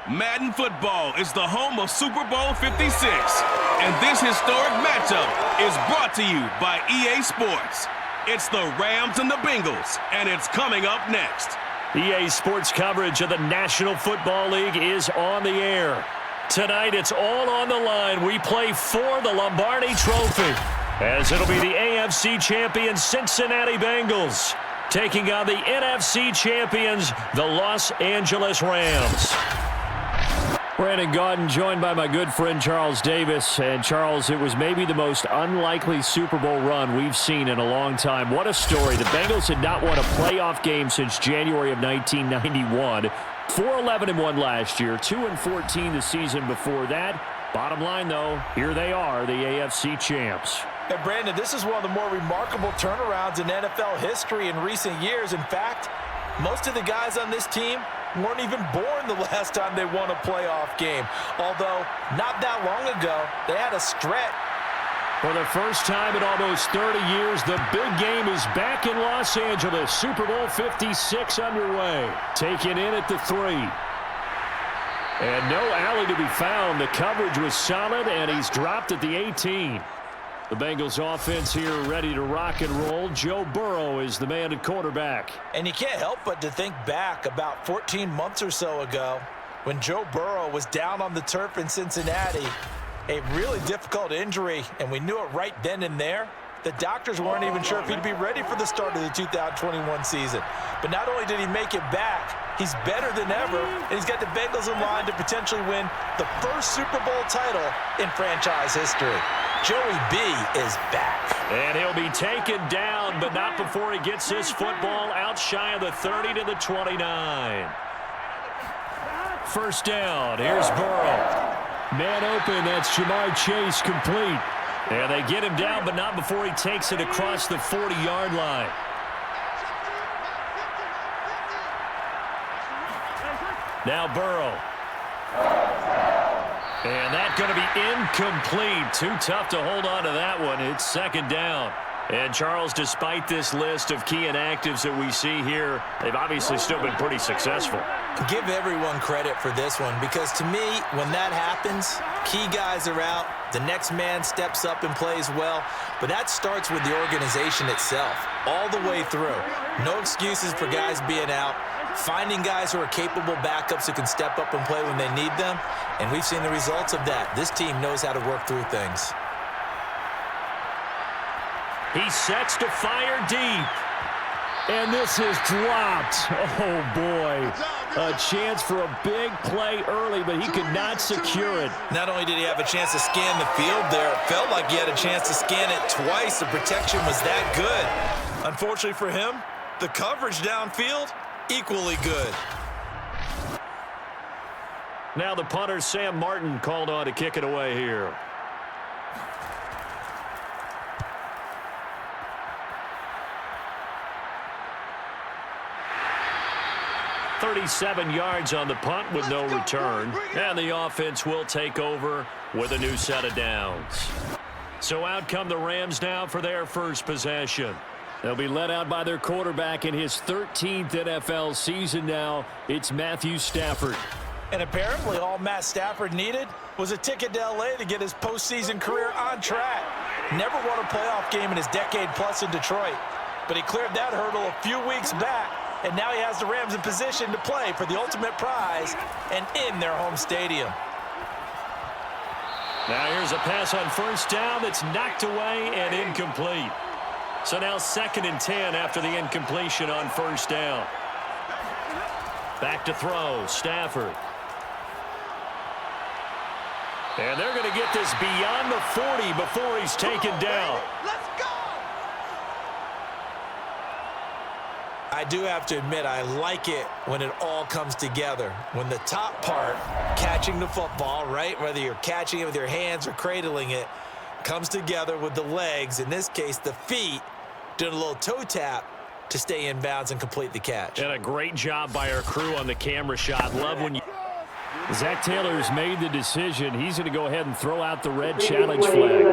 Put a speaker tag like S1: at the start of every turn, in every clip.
S1: Madden football is the home of Super Bowl 56, and this historic matchup is brought to you by EA Sports. It's the Rams and the Bengals, and it's coming up next.
S2: EA Sports coverage of the National Football League is on the air. Tonight, it's all on the line. We play for the Lombardi Trophy, as it'll be the AFC champion Cincinnati Bengals taking on the NFC champions, the Los Angeles Rams. Brandon Gaudin joined by my good friend Charles Davis. And Charles, it was maybe the most unlikely Super Bowl run we've seen in a long time. What a story. The Bengals had not won a playoff game since January of 1991. 4-11-1 last year, 2-14 the season before that. Bottom line, though, here they are, the AFC champs.
S3: And Brandon, this is one of the more remarkable turnarounds in NFL history in recent years. In fact, most of the guys on this team weren't even born the last time they won a playoff game. Although, not that long ago, they had a stretch.
S2: For the first time in almost 30 years, the big game is back in Los Angeles. Super Bowl 56 underway. Taken in at the 3. And no alley to be found. The coverage was solid, and he's dropped at the 18. The Bengals offense here ready to rock and roll. Joe Burrow is the man at quarterback.
S3: And you can't help but to think back about 14 months or so ago when Joe Burrow was down on the turf in Cincinnati. A really difficult injury, and we knew it right then and there. The doctors weren't even sure if he'd be ready for the start of the 2021 season. But not only did he make it back, he's better than ever, and he's got the Bengals in line to potentially win the first Super Bowl title in franchise history. Joey B is back.
S2: And he'll be taken down, but not before he gets this football out shy of the 30 to the 29. First down, here's Burrow. Man open, that's Jamar Chase complete. And they get him down, but not before he takes it across the 40-yard line. Now Burrow. And that's going to be incomplete. Too tough to hold on to that one. It's second down. And Charles, despite this list of key inactives that we see here, they've obviously still been pretty successful.
S3: Give everyone credit for this one, because to me, when that happens, key guys are out, the next man steps up and plays well, but that starts with the organization itself, all the way through. No excuses for guys being out, finding guys who are capable backups who can step up and play when they need them, and we've seen the results of that. This team knows how to work through things.
S2: He sets to fire deep. And this is dropped. Oh, boy. A chance for a big play early, but he could not secure it.
S3: Not only did he have a chance to scan the field there, it felt like he had a chance to scan it twice. The protection was that good. Unfortunately for him, the coverage downfield, equally good.
S2: Now the punter, Sam Martin, called on to kick it away here. 37 yards on the punt with no return. And the offense will take over with a new set of downs. So out come the Rams now for their first possession. They'll be led out by their quarterback in his 13th NFL season now. It's Matthew Stafford.
S3: And apparently all Matt Stafford needed was a ticket to L.A. to get his postseason career on track. Never won a playoff game in his decade-plus in Detroit. But he cleared that hurdle a few weeks back. And now he has the Rams in position to play for the ultimate prize and in their home stadium.
S2: Now here's a pass on first down that's knocked away and incomplete. So now 2nd and 10 after the incompletion on first down. Back to throw, Stafford. And they're going to get this beyond the 40 before he's taken down.
S3: Let's go! I do have to admit, I like it when it all comes together. When the top part, catching the football, right, whether you're catching it with your hands or cradling it, comes together with the legs, in this case the feet, doing a little toe tap to stay in bounds and complete the catch.
S2: And a great job by our crew on the camera shot. Love when you... Zach Taylor's made the decision. He's going to go ahead and throw out the red challenge flag.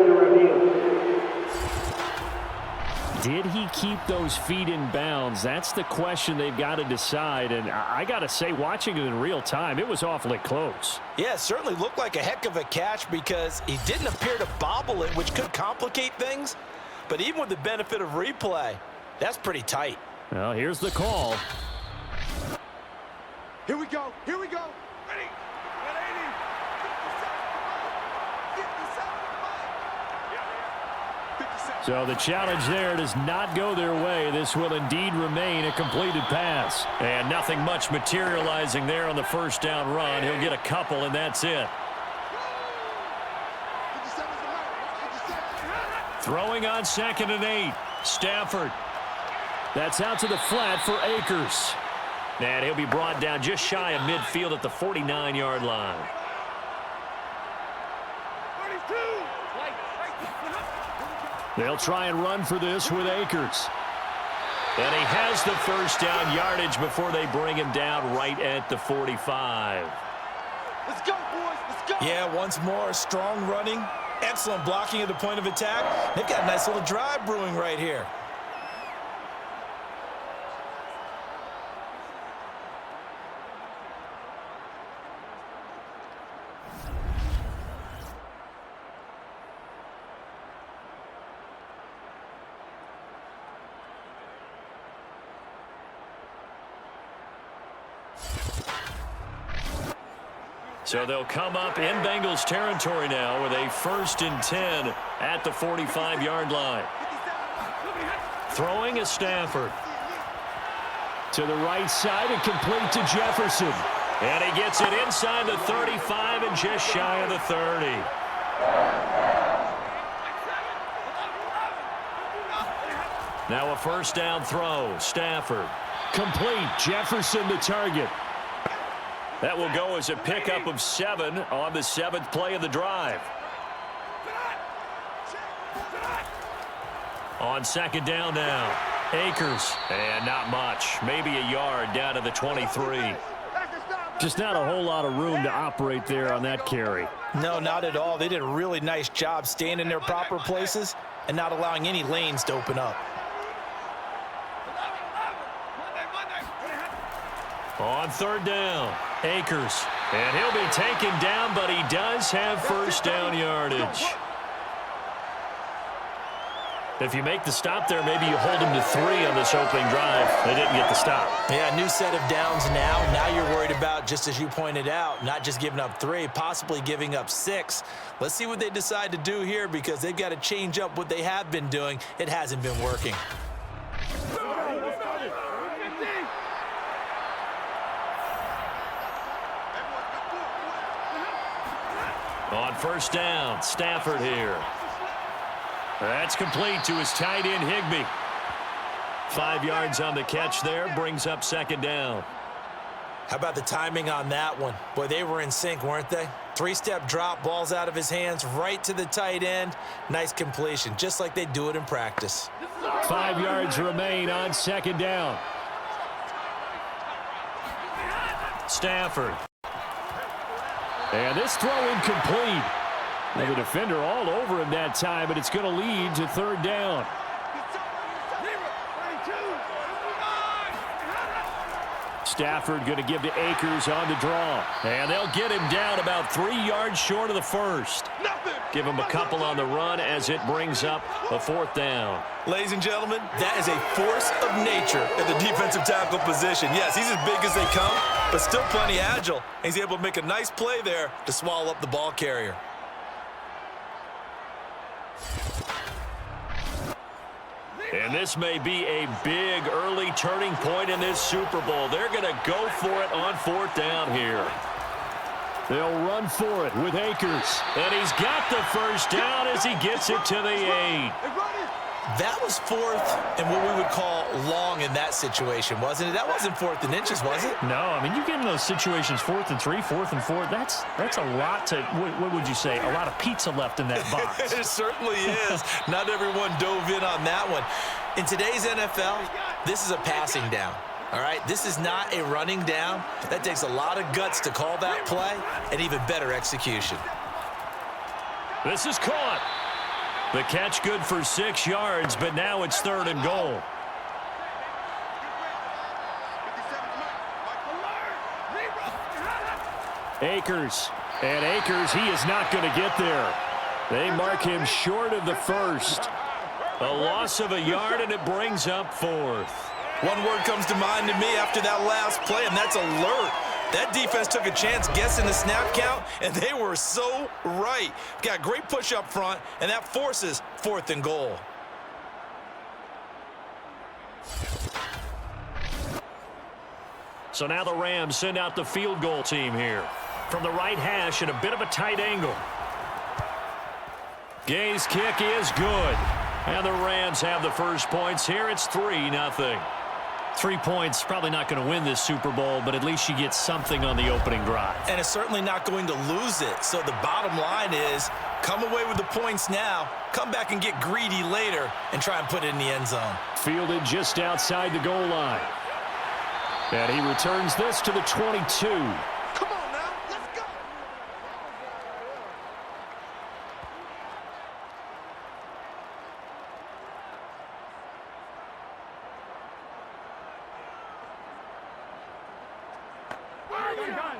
S2: Did he keep those feet in bounds? That's the question they've got to decide. And I got to say, watching it in real time, it was awfully close.
S3: Yeah, it certainly looked like a heck of a catch because he didn't appear to bobble it, which could complicate things. But even with the benefit of replay, that's pretty tight.
S2: Well, here's the call.
S4: Here we go. Here we go. Ready. 180. 57.
S2: So the challenge there does not go their way. This will indeed remain a completed pass. And nothing much materializing there on the first down run. He'll get a couple, and that's it. Throwing on 2nd and 8. Stafford. That's out to the flat for Akers. And he'll be brought down just shy of midfield at the 49-yard line. They'll try and run for this with Akers. And he has the first down yardage before they bring him down right at the 45.
S4: Let's go, boys. Let's go.
S3: Yeah, once more, strong running, excellent blocking at the point of attack. They've got a nice little drive brewing right here.
S2: So they'll come up in Bengals territory now with a 1st and 10 at the 45-yard line. Throwing is Stafford. To the right side and complete to Jefferson. And he gets it inside the 35 and just shy of the 30. Now a first down throw. Stafford. Complete. Jefferson the target. That will go as a pickup of 7 on the 7th play of the drive. On 2nd down now. Akers. And not much. Maybe a yard down to the 23. Just not a whole lot of room to operate there on that carry.
S3: No, not at all. They did a really nice job staying in their proper places and not allowing any lanes to open up.
S2: On 3rd down, Akers. And he'll be taken down, but he does have first down yardage. If you make the stop there, maybe you hold him to 3 on this opening drive. They didn't get the stop.
S3: Yeah, new set of downs now. Now you're worried about, just as you pointed out, not just giving up 3, possibly giving up 6. Let's see what they decide to do here because they've got to change up what they have been doing. It hasn't been working.
S2: On first down, Stafford here. That's complete to his tight end, Higbee. 5 yards on the catch there, brings up 2nd down.
S3: How about the timing on that one? Boy, they were in sync, weren't they? 3-step drop, balls out of his hands, right to the tight end. Nice completion, just like they do it in practice.
S2: 5 yards remain on 2nd down. Stafford. And this throw incomplete. And the defender all over him that time, but it's going to lead to 3rd down. Stafford going to give to Akers on the draw. And they'll get him down about 3 yards short of the first. Give him a couple on the run as it brings up a 4th down.
S3: Ladies and gentlemen, that is a force of nature at the defensive tackle position. Yes, he's as big as they come, but still plenty agile. He's able to make a nice play there to swallow up the ball carrier.
S2: And this may be a big early turning point in this Super Bowl. They're going to go for it on 4th down here. They'll run for it with Akers. And he's got the first down as he gets it to the 8.
S3: That was 4th and what we would call long in that situation, wasn't it? That wasn't 4th and inches, was it?
S2: No, I mean, you get in those situations 4th and 3, 4th and 4. That's a lot to, what would you say, a lot of pizza left in that box.
S3: It certainly is. Not everyone dove in on that one. In today's NFL, this is a passing down. All right, this is not a running down. That takes a lot of guts to call that play and even better execution.
S2: This is caught. The catch good for 6 yards, but now it's 3rd and goal. Akers. And Akers, he is not going to get there. They mark him short of the first. A loss of a yard, and it brings up 4th.
S3: One word comes to mind to me after that last play, and that's alert. That defense took a chance guessing the snap count, and they were so right. Got great push up front, and that forces 4th and goal.
S2: So now the Rams send out the field goal team here. From the right hash at a bit of a tight angle. Gay's kick is good. And the Rams have the first points here. It's 3-0. 3 points, probably not going to win this Super Bowl, but at least you get something on the opening drive.
S3: And it's certainly not going to lose it. So the bottom line is, come away with the points now, come back and get greedy later, and try and put it in the end zone.
S2: Fielded just outside the goal line. And he returns this to the 22.
S4: Come on now, let's go.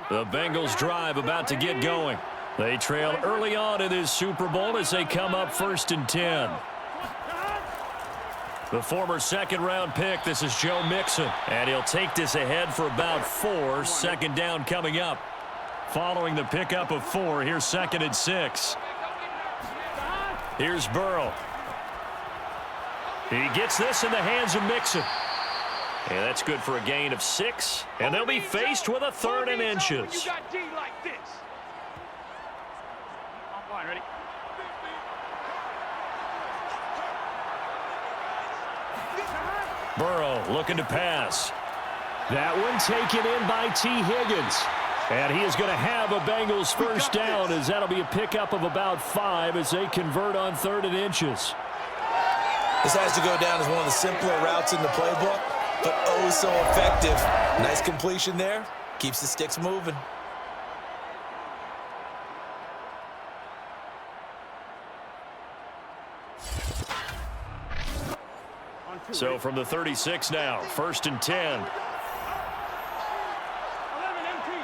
S2: The Bengals drive about to get going. They trail early on in this Super Bowl as they come up 1st and 10. The former second-round pick, this is Joe Mixon. And he'll take this ahead for about 4. 2nd down coming up. Following the pickup of 4, here's 2nd and 6. Here's Burrow. He gets this in the hands of Mixon. And that's good for a gain of 6. And they'll be faced with a 3rd and inches.
S4: You got D like this. I'm fine, ready?
S2: Burrow looking to pass. That one taken in by T. Higgins. And he is going to have a Bengals first down, as that'll be a pickup of about 5 as they convert on 3rd and inches.
S3: This has to go down as one of the simpler routes in the playbook, but oh so effective. Nice completion there. Keeps the sticks moving.
S2: So from the 36 now, 1st and 10.
S4: 11 empty.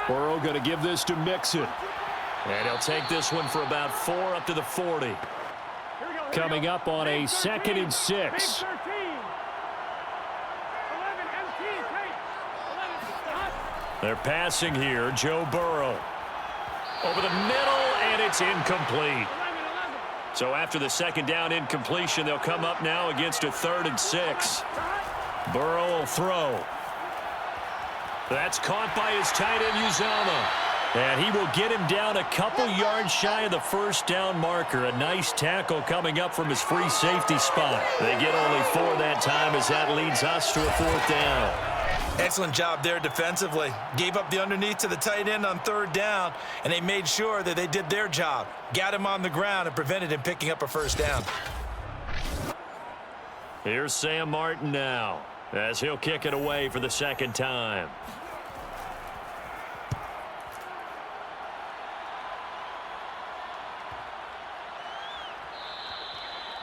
S2: Burrow going to give this to Mixon. And he'll take this one for about 4 up to the 40. Coming up on a 2nd and 6. They're passing here. Joe Burrow. Over the middle, and it's incomplete. So after the 2nd down incompletion, they'll come up now against a 3rd and 6. Burrow will throw. That's caught by his tight end, Uzomah. And he will get him down a couple yards shy of the first down marker. A nice tackle coming up from his free safety spot. They get only 4 that time as that leads us to a 4th down.
S3: Excellent job there defensively. Gave up the underneath to the tight end on 3rd down, and they made sure that they did their job. Got him on the ground and prevented him picking up a first down.
S2: Here's Sam Martin now, as he'll kick it away for the 2nd time.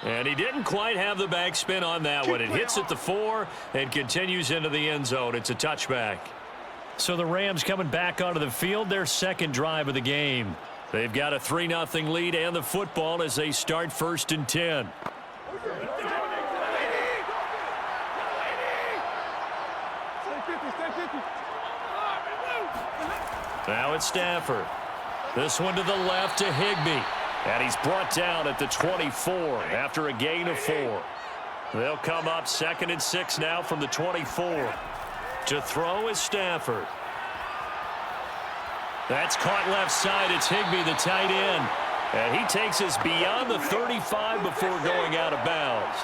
S2: And he didn't quite have the backspin on that one. It hits at the 4 and continues into the end zone. It's a touchback. So the Rams coming back onto the field, their 2nd drive of the game. They've got a 3-0 lead and the football as they start 1st and 10. Now it's Stafford. This one to the left to Higbee. And he's brought down at the 24 after a gain of 4. They'll come up 2nd and 6 now from the 24. To throw is Stafford. That's caught left side. It's Higbee, the tight end. And he takes us beyond the 35 before going out of bounds.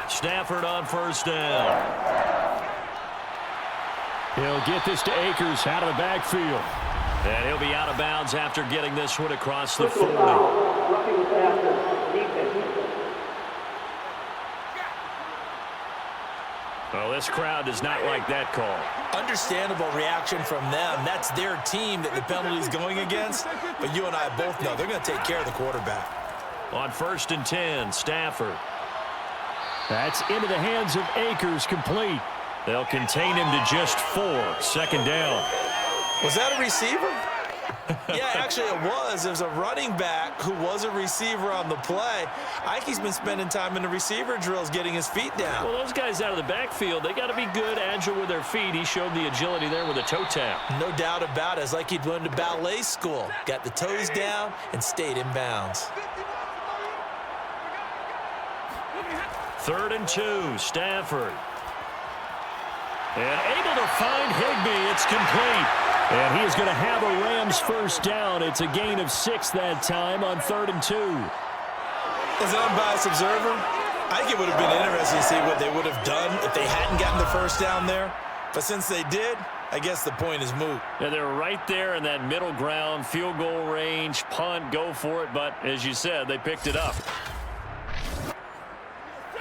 S2: Stafford on 1st down. He'll get this to Akers out of the backfield. And he'll be out of bounds after getting this one across the 40. A Well, this crowd does not like that call.
S3: Understandable reaction from them. That's their team that the penalty is going against. But you and I both know they're going to take care of the quarterback.
S2: On 1st and 10, Stafford. That's into the hands of Akers, complete. They'll contain him to just 4. 2nd down.
S3: Was that a receiver? Yeah, actually it was. It was a running back who was a receiver on the play. Ike's been spending time in the receiver drills getting his feet down.
S2: Well, those guys out of the backfield, they got to be good, agile with their feet. He showed the agility there with a toe tap.
S3: No doubt about it. It's like he'd went to ballet school. Got the toes down and stayed in bounds.
S2: 3rd and 2, Stafford. And able to find Higbee. It's complete. And he is going to have a Rams first down. It's a gain of 6 that time on 3rd and 2.
S3: As an unbiased observer, I think it would have been interesting to see what they would have done if they hadn't gotten the first down there. But since they did, I guess the point is moot.
S2: Yeah, they're right there in that middle ground, field goal range, punt, go for it. But as you said, they picked it up.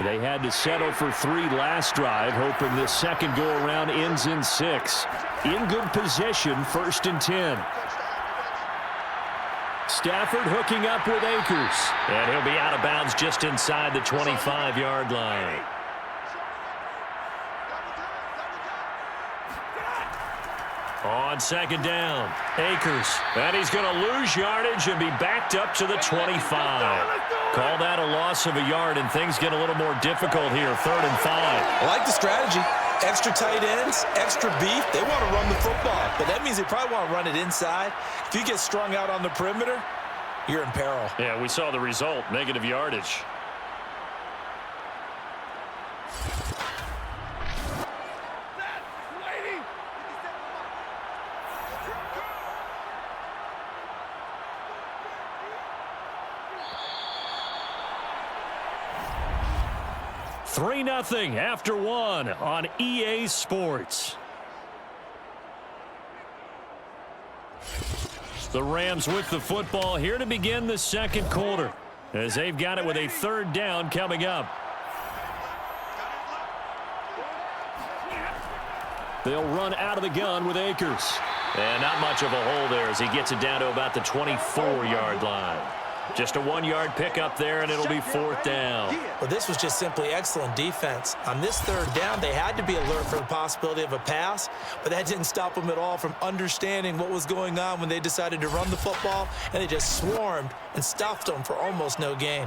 S2: They had to settle for 3 last drive, hoping this second go-around ends in 6. In good position, 1st and 10. Stafford hooking up with Akers. And he'll be out of bounds just inside the 25-yard line. On 2nd down, Akers. And he's going to lose yardage and be backed up to the 25. Call that a loss of a yard, and things get a little more difficult here. 3rd and 5.
S3: I like the strategy. Extra tight ends, extra beef. They want to run the football, but that means they probably want to run it inside. If you get strung out on the perimeter, you're in peril.
S2: Yeah, we saw the result, negative yardage. Three 3-0 after 1 on EA Sports. The Rams with the football here to begin the second quarter, as they've got it with a 3rd down coming up. They'll run out of the gun with Akers. And not much of a hole there as he gets it down to about the 24-yard line. Just a 1-yard pickup there, and it'll be 4th down.
S3: Well, this was just simply excellent defense. On this 3rd down, they had to be alert for the possibility of a pass, but that didn't stop them at all from understanding what was going on when they decided to run the football, and they just swarmed and stuffed them for almost no gain.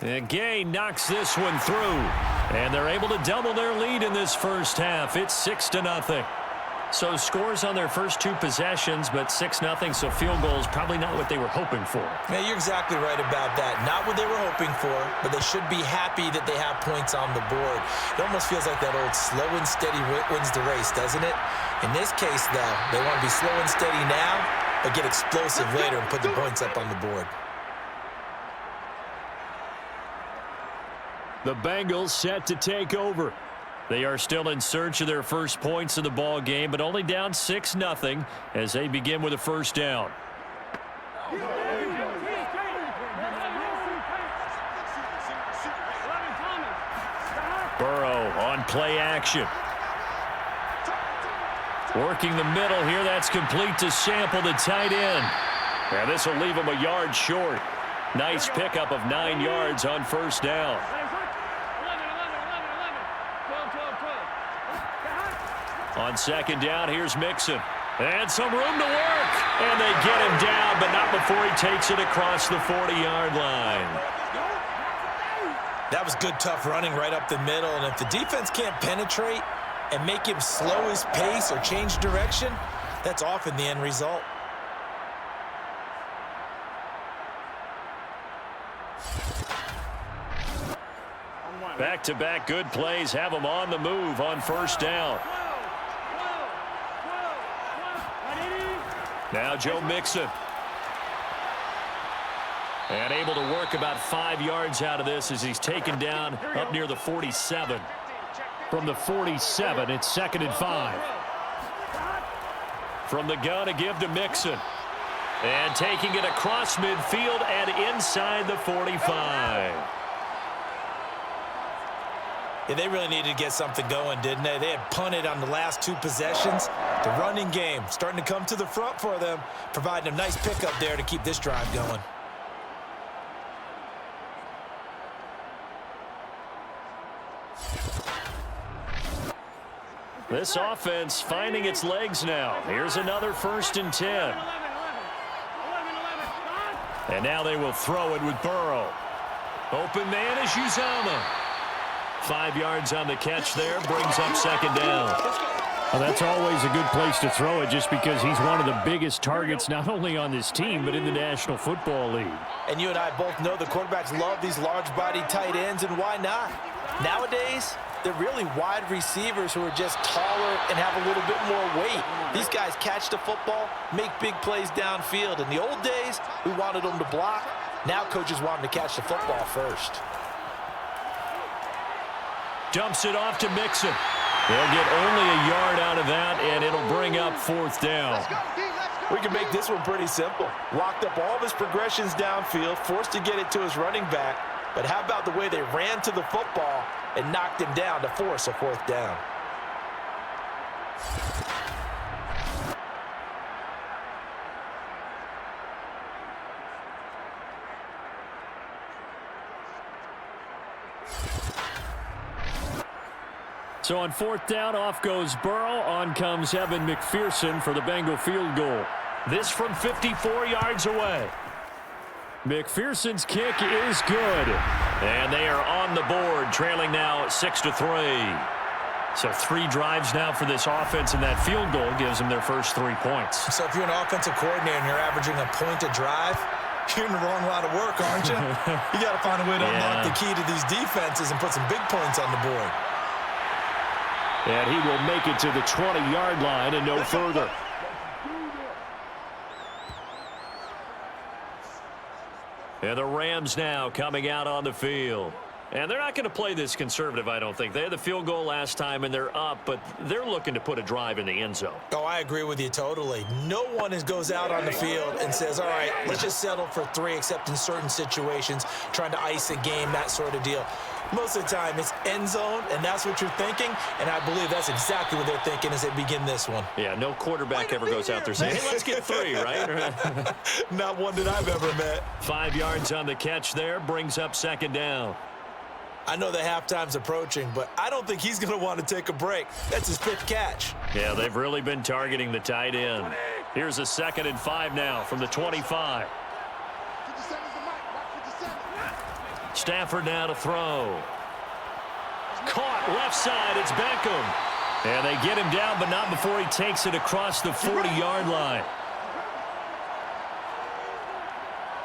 S2: And Gay knocks this one through. And they're able to double their lead in this first half. It's 6-0. So scores on their first 2 possessions, but 6-0, so field goals probably not what they were hoping for.
S3: Yeah, you're exactly right about that. Not what they were hoping for, but they should be happy that they have points on the board. It almost feels like that old slow and steady wins the race, doesn't it? In this case, though, they want to be slow and steady now, but get explosive later and put the points up on the board.
S2: The Bengals set to take over. They are still in search of their first points of the ball game, but only down 6-0 as they begin with a 1st down. Burrow on play action. Working the middle here. That's complete to Sample, the tight end. And this will leave him a yard short. Nice pickup of 9 yards on 1st down. On 2nd down, here's Mixon. And some room to work. And they get him down, but not before he takes it across the 40-yard line.
S3: That was good, tough running right up the middle. And if the defense can't penetrate and make him slow his pace or change direction, that's often the end result.
S2: Back-to-back good plays have them on the move on 1st down. Now Joe Mixon. And able to work about 5 yards out of this as he's taken down up near the 47. From the 47, it's 2nd and 5. From the gun, a give to Mixon. And taking it across midfield and inside the 45.
S3: Yeah, they really needed to get something going, didn't they? They had punted on the last 2 possessions. The running game starting to come to the front for them, providing a nice pickup there to keep this drive going.
S2: This offense finding its legs now. Here's another 1st and 10. And now they will throw it with Burrow. Open man is Uzama. 5 yards on the catch there, brings up 2nd down.
S5: Well, that's always a good place to throw it just because he's one of the biggest targets not only on this team but in the National Football League.
S3: And you and I both know the quarterbacks love these large-bodied tight ends, and why not? Nowadays, they're really wide receivers who are just taller and have a little bit more weight. These guys catch the football, make big plays downfield. In the old days, we wanted them to block. Now coaches want them to catch the football first.
S2: Dumps it off to Mixon. They'll get only a yard out of that, and it'll bring up 4th down.
S3: We can make this one pretty simple. Locked up all of his progressions downfield, forced to get it to his running back. But how about the way they ran to the football and knocked him down to force a 4th down?
S5: So on 4th down, off goes Burrow. On comes Evan McPherson for the Bengal field goal.
S2: This from 54 yards away.
S5: McPherson's kick is good.
S2: And they are on the board, trailing now 6-3. So 3 drives now for this offense, and that field goal gives them their first 3 points.
S3: So if you're an offensive coordinator and you're averaging a point a drive, you're in the wrong line of work, aren't you? You got to find a way to unlock the key to these defenses and put some big points on the board.
S5: And he will make it to the 20-yard line and no further.
S2: And the Rams now coming out on the field. And they're not going to play this conservative, I don't think. They had the field goal last time, and they're up, but they're looking to put a drive in the end zone.
S3: Oh, I agree with you totally. No one goes out on the field and says, all right, let's just settle for 3, except in certain situations, trying to ice a game, that sort of deal. Most of the time, it's end zone, and that's what you're thinking, and I believe that's exactly what they're thinking as they begin this one.
S2: Yeah, no quarterback ever goes out there saying, hey, let's get 3, right?
S3: Not one that I've ever met.
S2: 5 yards on the catch there, brings up 2nd down.
S3: I know the halftime's approaching, but I don't think he's going to want to take a break. That's his 5th catch.
S2: Yeah, they've really been targeting the tight end. Here's a 2nd and 5 now from the 25. Stafford now to throw. Caught left side, it's Beckham. And they get him down, but not before he takes it across the 40-yard line.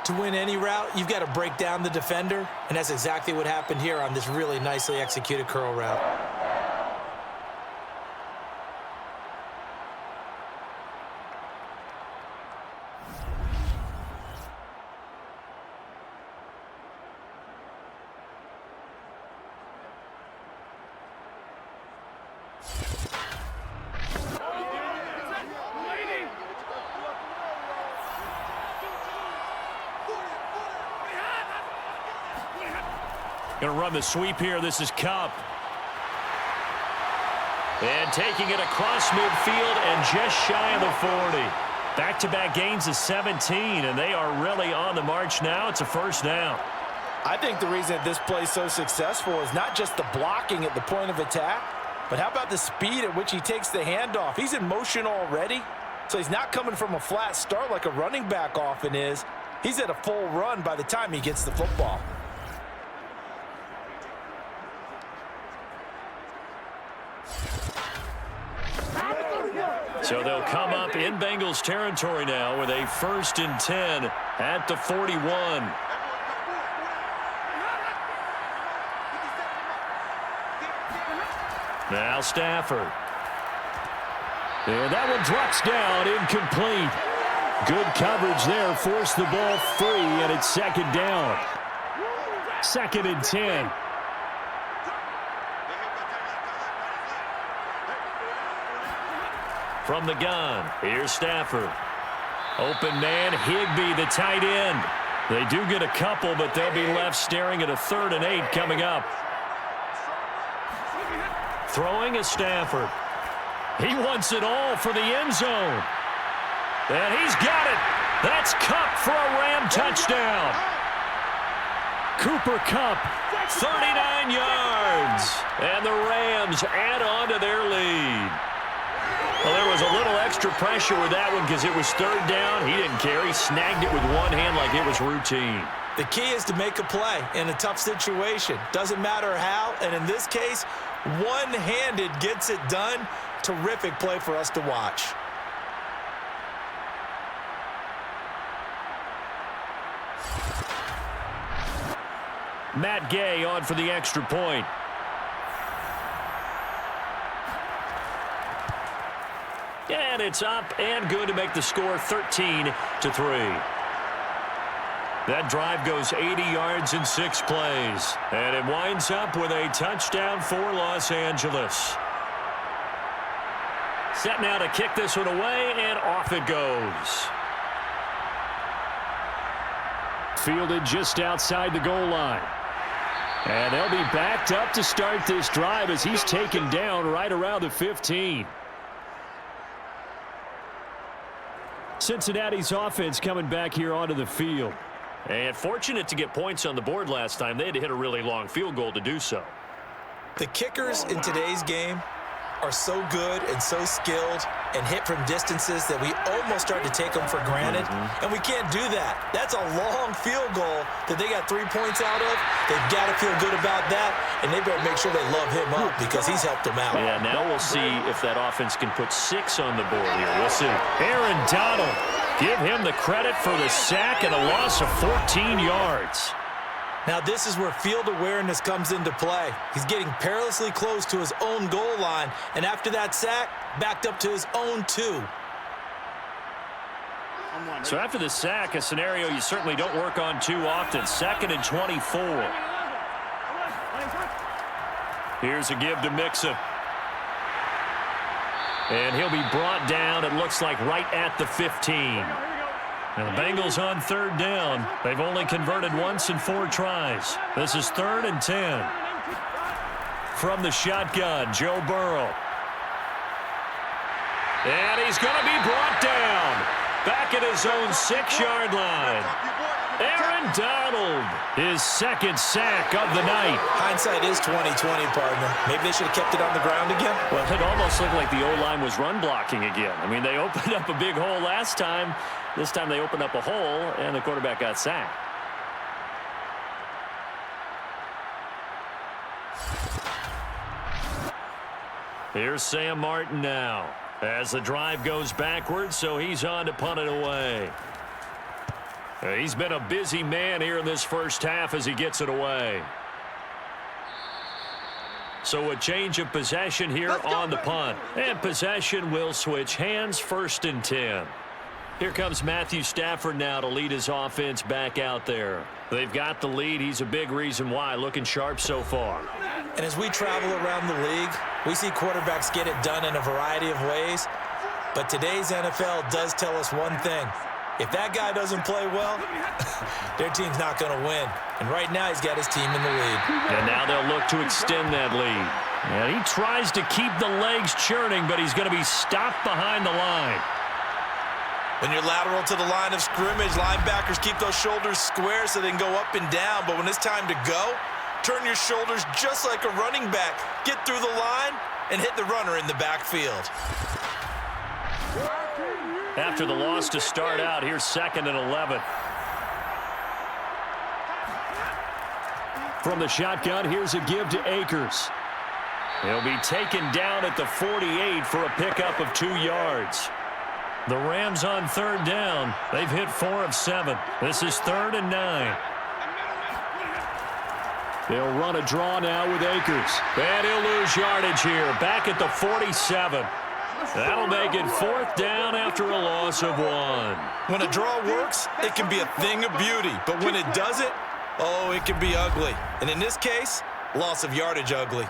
S3: To win any route, you've got to break down the defender, and that's exactly what happened here on this really nicely executed curl route.
S2: Going to run the sweep here. This is Kupp. And taking it across midfield and just shy of the 40. Back-to-back gains of 17, and they are really on the march now. It's a 1st down.
S3: I think the reason that this play is so successful is not just the blocking at the point of attack, but how about the speed at which he takes the handoff? He's in motion already, so he's not coming from a flat start like a running back often is. He's at a full run by the time he gets the football.
S2: So they'll come up in Bengals territory now with a 1st and 10 at the 41. Now Stafford. And that one drops down, incomplete. Good coverage there, forced the ball free, and it's 2nd down. 2nd and 10. From the gun, here's Stafford. Open man, Higbee, the tight end. They do get a couple, but they'll be left staring at a 3rd and 8 coming up. Throwing is Stafford. He wants it all for the end zone. And he's got it. That's Kupp for a Ram touchdown.
S5: Cooper Kupp.
S2: 39 yards. And the Rams add on to their lead. Well, there was a little extra pressure with that one because it was 3rd down. He didn't care. He snagged it with one hand like it was routine.
S3: The key is to make a play in a tough situation. Doesn't matter how, and in this case, one-handed gets it done. Terrific play for us to watch.
S2: Matt Gay on for the extra point. And it's up and good to make the score 13-3. That drive goes 80 yards in 6 plays. And it winds up with a touchdown for Los Angeles. Set now to kick this one away, and off it goes.
S5: Fielded just outside the goal line. And they'll be backed up to start this drive as he's taken down right around the 15. Cincinnati's offense coming back here onto the field.
S2: And fortunate to get points on the board last time. They had to hit a really long field goal to do so.
S3: The kickers in today's game are so good and so skilled and hit from distances that we almost start to take them for granted. And we can't do that. That's a long field goal that they got 3 points out of. They've got to feel good about that, and they better make sure they love him up because he's helped them out.
S2: Yeah, now we'll see if that offense can put 6 on the board here. We'll see.
S5: Aaron Donald. Give him the credit for the sack and a loss of 14 yards.
S3: Now this is where field awareness comes into play. He's getting perilously close to his own goal line, and after that sack, backed up to his own 2.
S2: So after the sack, a scenario you certainly don't work on too often. 2nd and 24. Here's a give to Mixon. And he'll be brought down, it looks like, right at the 15. And the Bengals on 3rd down. They've only converted once in 4 tries. This is 3rd and 10. From the shotgun, Joe Burrow. And he's going to be brought down. Back at his own 6-yard line. Aaron Donald, his 2nd sack of the night.
S3: Hindsight is 20/20, partner. Maybe they should have kept it on the ground again.
S2: Well, it almost looked like the O-line was run blocking again. I mean, they opened up a big hole last time. This time they opened up a hole, and the quarterback got sacked. Here's Sam Martin now. As the drive goes backwards, so he's on to punt it away. He's been a busy man here in this first half as he gets it away. So a change of possession here on the punt. And possession will switch hands, 1st and 10. Here comes Matthew Stafford now to lead his offense back out there. They've got the lead. He's a big reason why. Looking sharp so far.
S3: And as we travel around the league, we see quarterbacks get it done in a variety of ways. But today's NFL does tell us one thing. If that guy doesn't play well, their team's not going to win. And right now, he's got his team in the lead.
S2: And now they'll look to extend that lead. And he tries to keep the legs churning, but he's going to be stopped behind the line.
S3: When you're lateral to the line of scrimmage, linebackers keep those shoulders square so they can go up and down. But when it's time to go, turn your shoulders just like a running back. Get through the line and hit the runner in the backfield.
S2: After the loss to start out, here's 2nd and 11.
S5: From the shotgun, here's a give to Akers.
S2: He'll be taken down at the 48 for a pickup of 2 yards. The Rams on 3rd down. They've hit 4 of 7. This is 3rd and 9.
S5: They'll run a draw now with Akers.
S2: And he'll lose yardage here. Back at the 47. That'll make it 4th down after a loss of 1.
S3: When a draw works, it can be a thing of beauty. But when it doesn't, oh, it can be ugly. And in this case, loss of yardage ugly.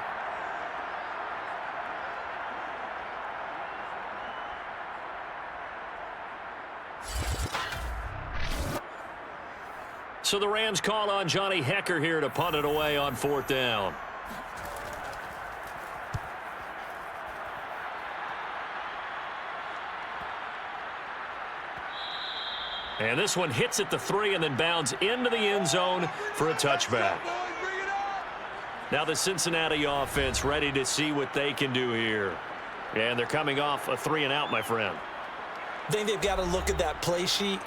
S2: So the Rams call on Johnny Hecker here to punt it away on 4th down. And this one hits at the 3 and then bounds into the end zone for a touchback. Now the Cincinnati offense ready to see what they can do here. And they're coming off a 3 and out, my friend.
S3: I think they've got to look at that play sheet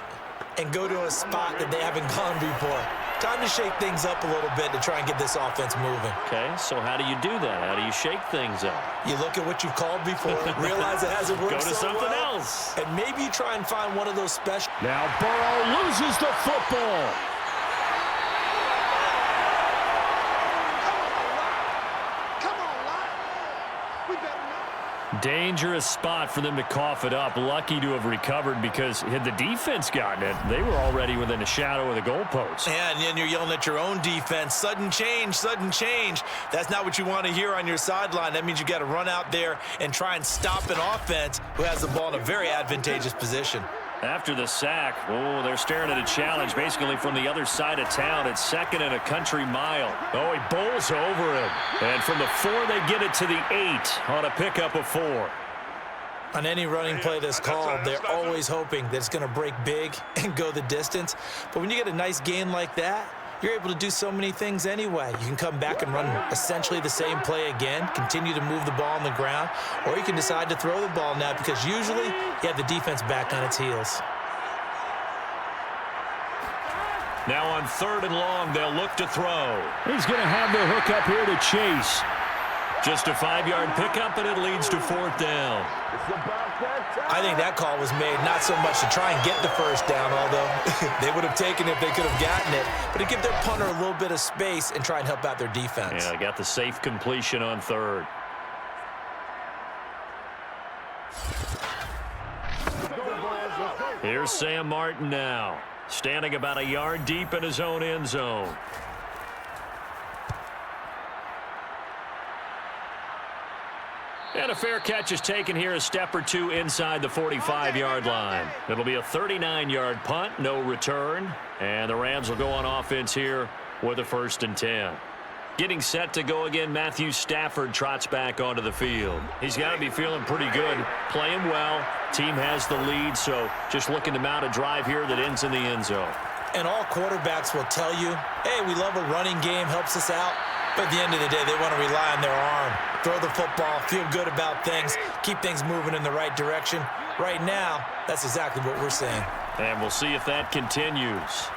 S3: and go to a spot that they haven't gone before. Time to shake things up a little bit to try and get this offense moving.
S2: Okay, so how do you do that? How do you shake things up?
S3: You look at what you've called before, realize it hasn't worked
S2: Go to
S3: so
S2: something
S3: well,
S2: else.
S3: and maybe you try and find one of those special.
S5: Now Burrow loses the football.
S4: Come on, Lyle. We better not.
S2: Dangerous spot for them to cough it up. Lucky to have recovered because had the defense gotten it, they were already within a shadow of the goalpost.
S3: And then you're yelling at your own defense. Sudden change, sudden change. That's not what you want to hear on your sideline. That means you got to run out there and try and stop an offense who has the ball in a very advantageous position.
S2: After the sack, oh, they're staring at a challenge basically from the other side of town. It's 2nd and a country mile. Oh, he bowls over him. And from the 4, they get it to the 8 on a pickup of 4.
S3: On any running play that's called, they're always hoping that it's going to break big and go the distance. But when you get a nice gain like that, you're able to do so many things anyway. You can come back and run essentially the same play again, continue to move the ball on the ground, or you can decide to throw the ball now because usually you have the defense back on its heels.
S2: Now on 3rd and long, they'll look to throw.
S5: He's going to have the hook up here to Chase.
S2: Just a 5-yard pickup, and it leads to 4th down.
S3: I think that call was made not so much to try and get the first down, although they would have taken it if they could have gotten it, but to give their punter a little bit of space and try and help out their defense.
S2: Yeah, they got the safe completion on 3rd. Here's Sam Martin now, standing about a yard deep in his own end zone. And a fair catch is taken here, a step or two inside the 45-yard line. It'll be a 39-yard punt, no return. And the Rams will go on offense here with a 1st and 10. Getting set to go again, Matthew Stafford trots back onto the field. He's got to be feeling pretty good, playing well. Team has the lead, so just looking to mount a drive here that ends in the end zone.
S3: And all quarterbacks will tell you, hey, we love a running game, helps us out. But at the end of the day, they want to rely on their arm. Throw the football, feel good about things, keep things moving in the right direction. Right now, that's exactly what we're seeing.
S2: And we'll see if that continues.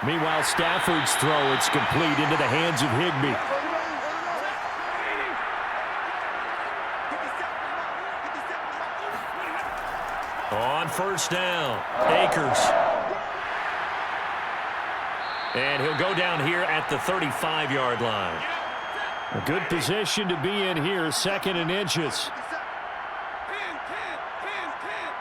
S5: Meanwhile, Stafford's throw, it's complete into the hands of Higbee.
S2: On 1st down, Akers. And he'll go down here at the 35-yard line.
S5: A good position to be in here, 2nd and inches.
S4: 10, 10, 10, 10,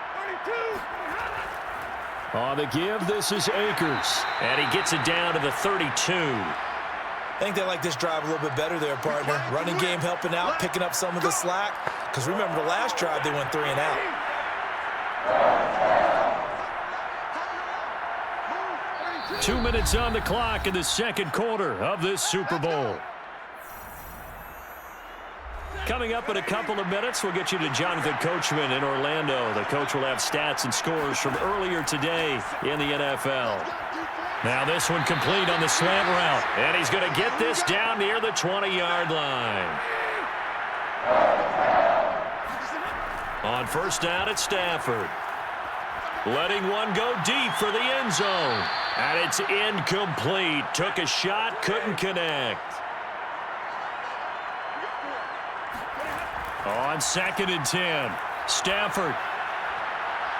S4: 32.
S5: On the give, this is Akers.
S2: And he gets it down to the 32.
S3: I think they like this drive a little bit better there, partner. Running game helping out, picking up some of the slack. Because remember, the last drive, they went 3 and out.
S5: 2 minutes on the clock in the 2nd quarter of this Super Bowl.
S2: Coming up in a couple of minutes, we'll get you to Jonathan Coachman in Orlando. The coach will have stats and scores from earlier today in the NFL. Now this one complete on the slant route. And he's going to get this down near the 20-yard line. On 1st down, it's Stafford. Letting one go deep for the end zone. And it's incomplete. Took a shot, couldn't connect. On 2nd and 10, Stafford.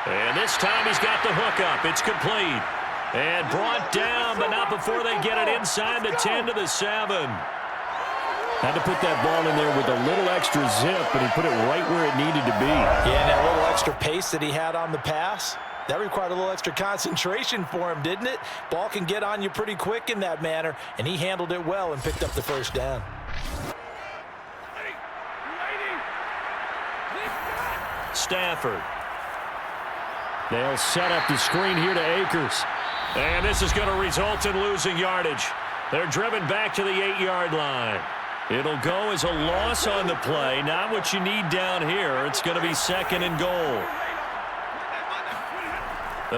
S2: And this time he's got the hook up. It's complete. And brought down, but not before they get it inside the 10 to the 7.
S5: Had to put that ball in there with a little extra zip, but he put it right where it needed to be.
S3: Yeah, and that little extra pace that he had on the pass, that required a little extra concentration for him, didn't it? Ball can get on you pretty quick in that manner, and he handled it well and picked up the 1st down.
S2: Stafford.
S5: They'll set up the screen here to Akers.
S2: And this is going to result in losing yardage. They're driven back to the 8-yard line. It'll go as a loss on the play. Not what you need down here. It's going to be 2nd and goal.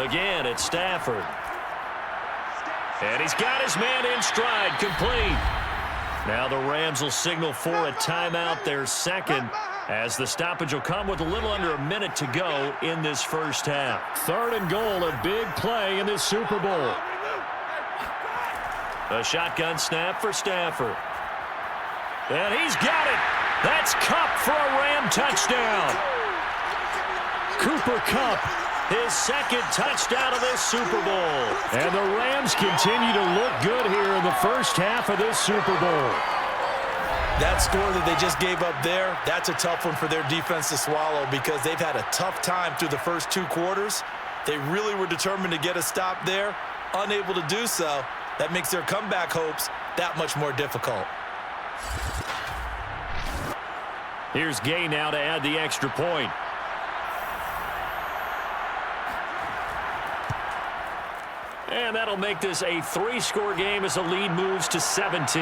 S2: Again, it's Stafford. And he's got his man in stride, complete. Now the Rams will signal for a timeout, their second, as the stoppage will come with a little under a minute to go in this first half.
S5: 3rd and goal, a big play in this Super Bowl.
S2: A shotgun snap for Stafford. And he's got it. That's Kupp for a Ram touchdown.
S5: Cooper Kupp,
S2: his 2nd touchdown of this Super Bowl.
S5: And the Rams continue to look good here in the first half of this Super Bowl.
S3: That score that they just gave up there, that's a tough one for their defense to swallow because they've had a tough time through the first 2 quarters. They really were determined to get a stop there, unable to do so. That makes their comeback hopes that much more difficult.
S2: Here's Gay now to add the extra point. And that'll make this a 3-score game as the lead moves to 17.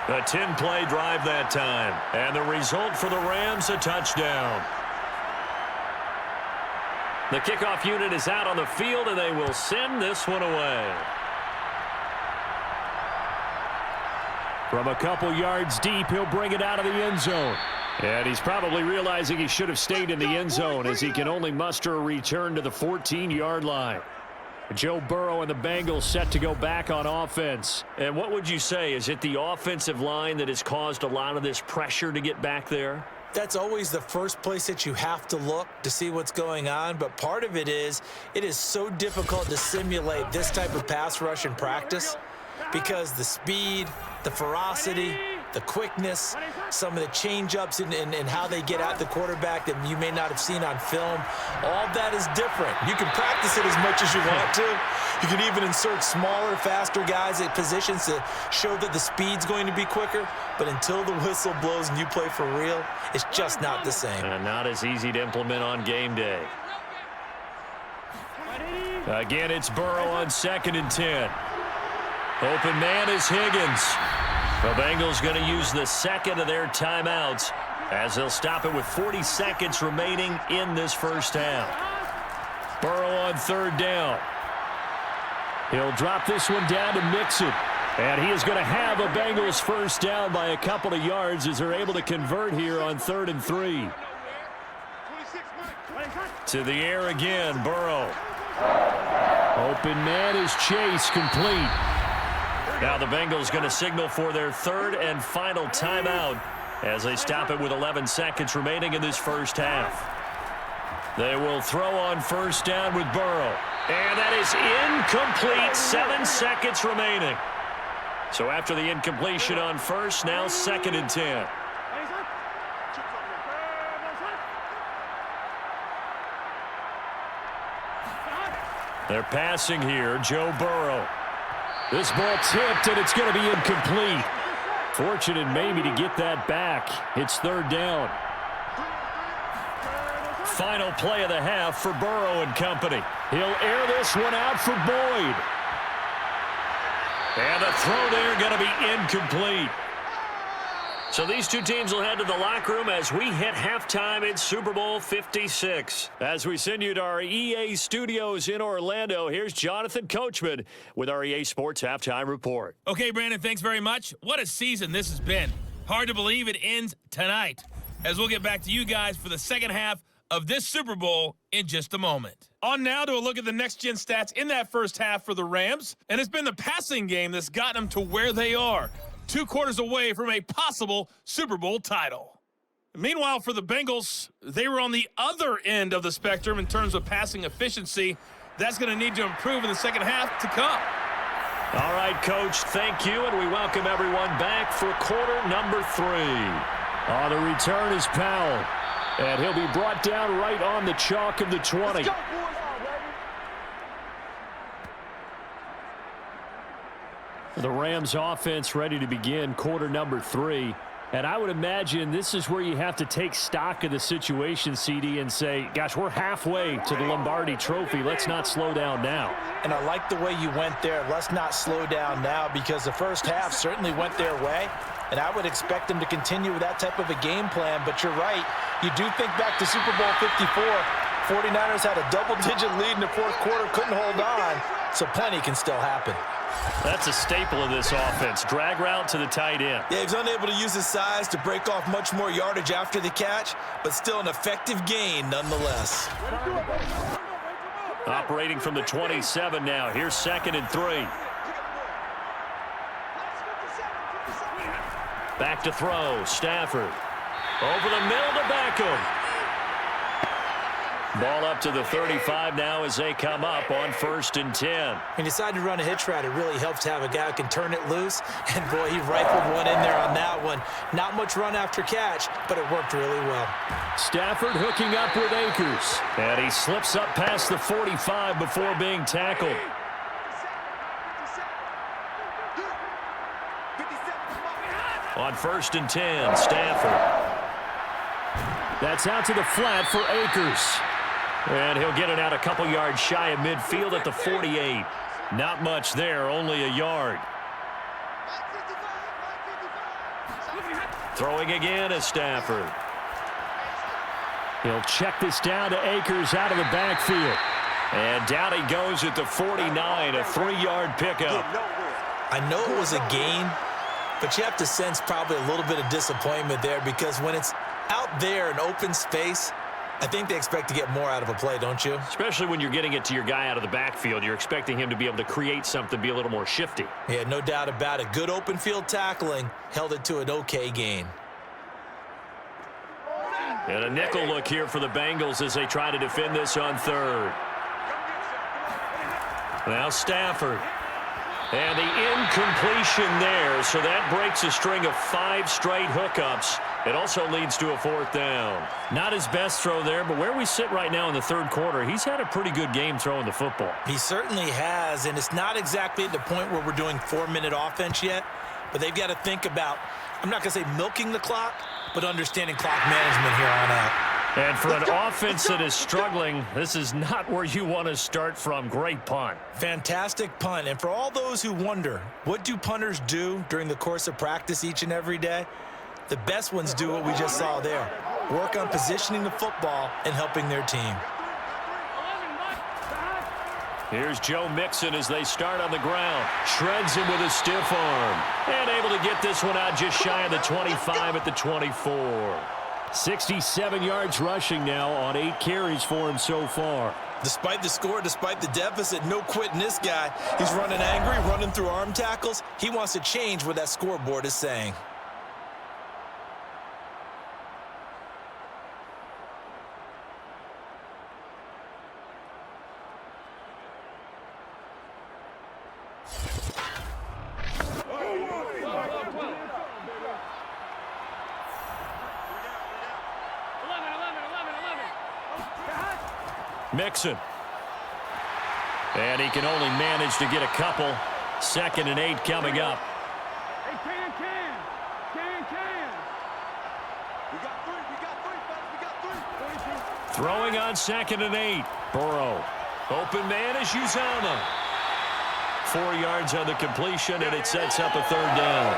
S2: A 10-play drive that time. And the result for the Rams, a touchdown. The kickoff unit is out on the field, and they will send this one away.
S5: From a couple yards deep, he'll bring it out of the end zone. And he's probably realizing he should have stayed in the end zone as he can only muster a return to the 14-yard line. Joe Burrow and the Bengals set to go back on offense.
S2: And what would you say? Is it the offensive line that has caused a lot of this pressure to get back there?
S3: That's always the first place that you have to look to see what's going on. But part of it is so difficult to simulate this type of pass rush in practice because the speed, the ferocity, the quickness, some of the change-ups and how they get at the quarterback that you may not have seen on film, all that is different. You can practice it as much as you want to. You can even insert smaller, faster guys at positions to show that the speed's going to be quicker. But until the whistle blows and you play for real, it's just not the same.
S2: And not as easy to implement on game day.
S5: Again, it's Burrow on 2nd and 10.
S2: Open man is Higgins. The Bengals going to use the 2nd of their timeouts as they'll stop it with 40 seconds remaining in this first half.
S5: Burrow on 3rd down. He'll drop this one down to Mixon. And he is going to have a Bengals first down by a couple of yards as they're able to convert here on 3rd and 3.
S2: To the air again, Burrow.
S5: Open man is Chase, complete.
S2: Now the Bengals going to signal for their 3rd and final timeout as they stop it with 11 seconds remaining in this first half. They will throw on 1st down with Burrow. And that is incomplete. 7 seconds remaining. So after the incompletion on 1st, now 2nd and 10. They're passing here, Joe Burrow.
S5: This ball tipped, and it's going to be incomplete. Fortunate maybe to get that back. It's 3rd down.
S2: Final play of the half for Burrow and company.
S5: He'll air this one out for Boyd.
S2: And the throw there going to be incomplete. So these two teams will head to the locker room as we hit halftime in Super Bowl 56. As we send you to our EA studios in Orlando, here's Jonathan Coachman with our EA Sports Halftime Report.
S6: Okay, Brandon, thanks very much. What a season this has been. Hard to believe it ends tonight, as we'll get back to you guys for the second half of this Super Bowl in just a moment. On now to a look at the next-gen stats in that first half for the Rams, and it's been the passing game that's gotten them to where they are. 2 quarters away from a possible Super Bowl title. Meanwhile, for the Bengals, they were on the other end of the spectrum in terms of passing efficiency. That's going to need to improve in the second half to come.
S2: All right, Coach, thank you, and we welcome everyone back for quarter number 3.
S5: On the return is Powell, and he'll be brought down right on the chalk of the 20. The Rams offense ready to begin quarter number 3. And I would imagine this is where you have to take stock of the situation, CD, and say, gosh, we're halfway to the Lombardi Trophy. Let's not slow down now.
S3: And I like the way you went there. Let's not slow down now, because the first half certainly went their way. And I would expect them to continue with that type of a game plan. But you're right. You do think back to Super Bowl 54. 49ers had a double-digit lead in the fourth quarter, couldn't hold on. So plenty can still happen.
S2: That's a staple of this offense. Drag route to the tight end.
S3: Yeah, he's unable to use his size to break off much more yardage after the catch, but still an effective gain nonetheless.
S2: Operating from the 27 now. Here's 2nd and 3. Back to throw. Stafford. Over the middle to Beckham. Ball up to the 35 now as they come up on 1st and 10.
S3: When you decide to run a hitch route, it really helps to have a guy who can turn it loose. And, boy, he rifled one in there on that one. Not much run after catch, but it worked really well.
S5: Stafford hooking up with Akers.
S2: And he slips up past the 45 before being tackled. On 1st and 10, Stafford.
S5: That's out to the flat for Akers.
S2: And he'll get it out a couple yards shy of midfield at the 48. Not much there, only a yard. Throwing again is Stafford.
S5: He'll check this down to Akers out of the backfield.
S2: And down he goes at the 49, a 3-yard pickup.
S3: I know it was a gain, but you have to sense probably a little bit of disappointment there, because when it's out there in open space, I think they expect to get more out of a play, don't you?
S2: Especially when you're getting it to your guy out of the backfield. You're expecting him to be able to create something, be a little more shifty.
S3: Yeah, no doubt about it. Good open field tackling held it to an okay gain.
S2: And a nickel look here for the Bengals as they try to defend this on 3rd. Now Stafford. And the incompletion there, so that breaks a string of 5 straight hookups. It also leads to a 4th down.
S5: Not his best throw there, but where we sit right now in the 3rd quarter, he's had a pretty good game throwing the football.
S3: He certainly has, and it's not exactly at the point where we're doing 4-minute offense yet, but they've got to think about, I'm not going to say milking the clock, but understanding clock management here on out.
S2: And for an offense that is struggling, this is not where you want to start from. Great punt.
S3: Fantastic punt. And for all those who wonder, what do punters do during the course of practice each and every day? The best ones do what we just saw there. Work on positioning the football and helping their team.
S2: Here's Joe Mixon as they start on the ground. Shreds him with a stiff arm. And able to get this one out just shy of the 25 at the 24.
S5: 67 yards rushing now on 8 carries for him so far.
S3: Despite the score, despite the deficit, no quitting this guy. He's running angry, running through arm tackles. He wants to change what that scoreboard is saying.
S2: Mixon. And he can only manage to get a couple. 2nd and 8 coming up.
S4: Hey, can. We got 3, we got 3.
S2: Throwing on 2nd and 8. Burrow. Open man is Uzama. 4 yards on the completion, and it sets up a 3rd down.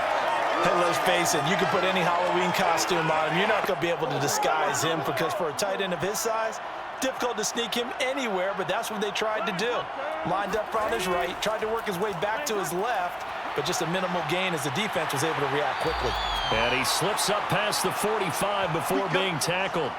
S3: Hey, let's face it, you can put any Halloween costume on him. You're not going to be able to disguise him, because for a tight end of his size, difficult to sneak him anywhere, but that's what they tried to do. Lined up on his right, tried to work his way back to his left, but just a minimal gain as the defense was able to react quickly.
S2: And he slips up past the 45 before being tackled.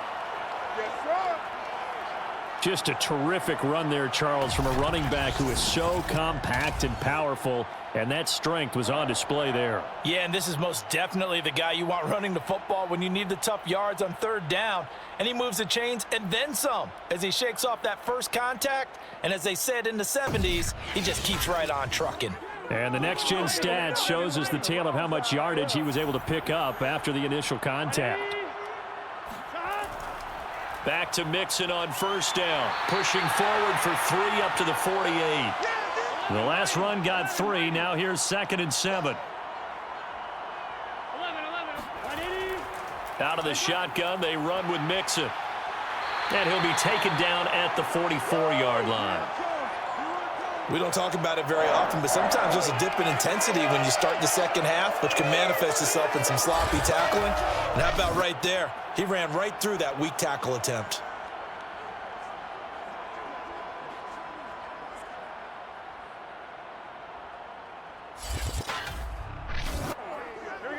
S5: Just a terrific run there, Charles, from a running back who is so compact and powerful, and that strength was on display there.
S3: Yeah, and this is most definitely the guy you want running the football when you need the tough yards on 3rd down. And he moves the chains and then some as he shakes off that first contact. And as they said in the 70s, he just keeps right on trucking.
S5: And the next-gen stats shows us the tale of how much yardage he was able to pick up after the initial contact.
S2: Back to Mixon on 1st down. Pushing forward for 3 up to the 48. The last run got 3. Now here's 2nd and 7.
S4: 11.
S2: Out of the shotgun, they run with Mixon. And he'll be taken down at the 44-yard line.
S3: We don't talk about it very often, but sometimes there's a dip in intensity when you start the second half, which can manifest itself in some sloppy tackling. And how about right there? He ran right through that weak tackle attempt.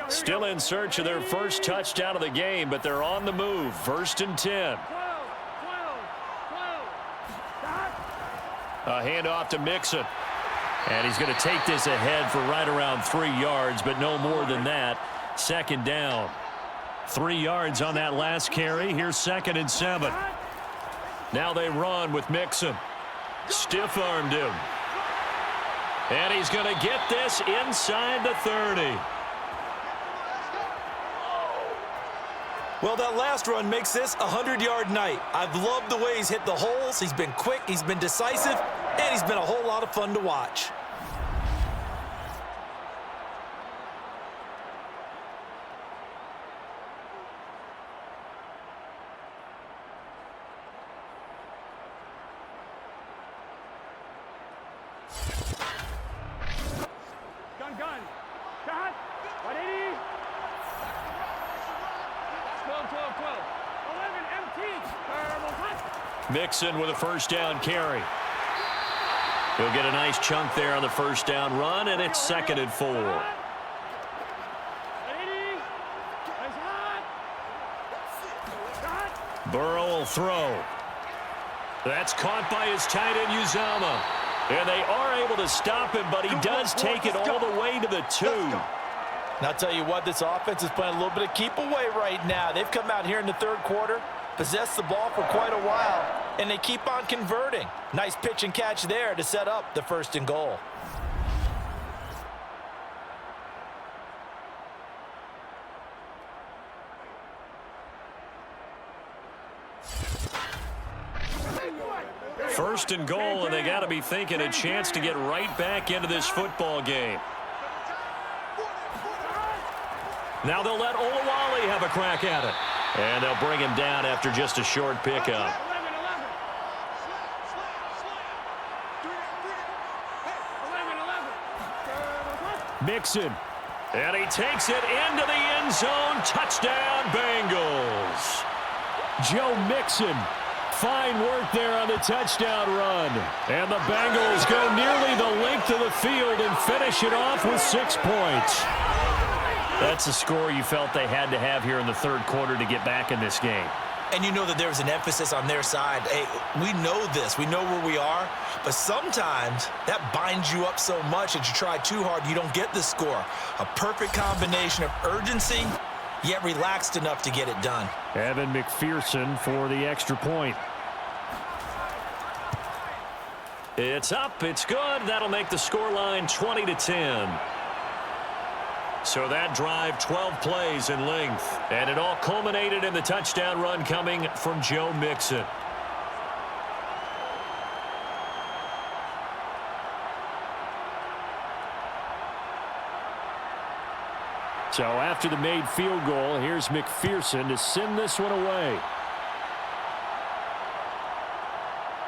S2: Still in search of their first touchdown of the game, but they're on the move. 1st and 10. A handoff to Mixon. And he's going to take this ahead for right around 3 yards, but no more than that. 2nd down. 3 yards on that last carry. Here's 2nd and 7. Now they run with Mixon. Stiff-armed him. And he's going to get this inside the 30.
S3: Well, that last run makes this a 100-yard night. I've loved the way he's hit the holes. He's been quick, he's been decisive, and he's been a whole lot of fun to watch.
S4: Gun. Shot. 180. 12. 11 empty. Terrible touch.
S2: Mixon with a 1st down carry. He'll get a nice chunk there on the 1st down run, and it's 2nd and 4.
S4: 180. Shot.
S2: Burrow will throw. That's caught by his tight end, Uzama. And they are able to stop him, but he does take it all the way to the 2.
S3: And I'll tell you what, this offense is playing a little bit of keep away right now. They've come out here in the 3rd quarter, possessed the ball for quite a while, and they keep on converting. Nice pitch and catch there to set up the 1st and goal.
S2: First and goal, and they got to be thinking a chance to get right back into this football game. Now they'll let Olawale have a crack at it. And they'll bring him down after just a short pickup. Mixon. And he takes it into the end zone. Touchdown, Bengals. Joe Mixon. Fine work there on the touchdown run. And the Bengals go nearly the length of the field and finish it off with 6 points. That's a score you felt they had to have here in the 3rd quarter to get back in this game.
S3: And you know that there's an emphasis on their side. Hey, we know this. We know where we are. But sometimes that binds you up so much that you try too hard, you don't get the score. A perfect combination of urgency, yet relaxed enough to get it done.
S2: Evan McPherson for the extra point. It's up. It's good. That'll make the scoreline 20-10. So that drive, 12 plays in length. And it all culminated in the touchdown run coming from Joe Mixon. So after the made field goal, here's McPherson to send this one away.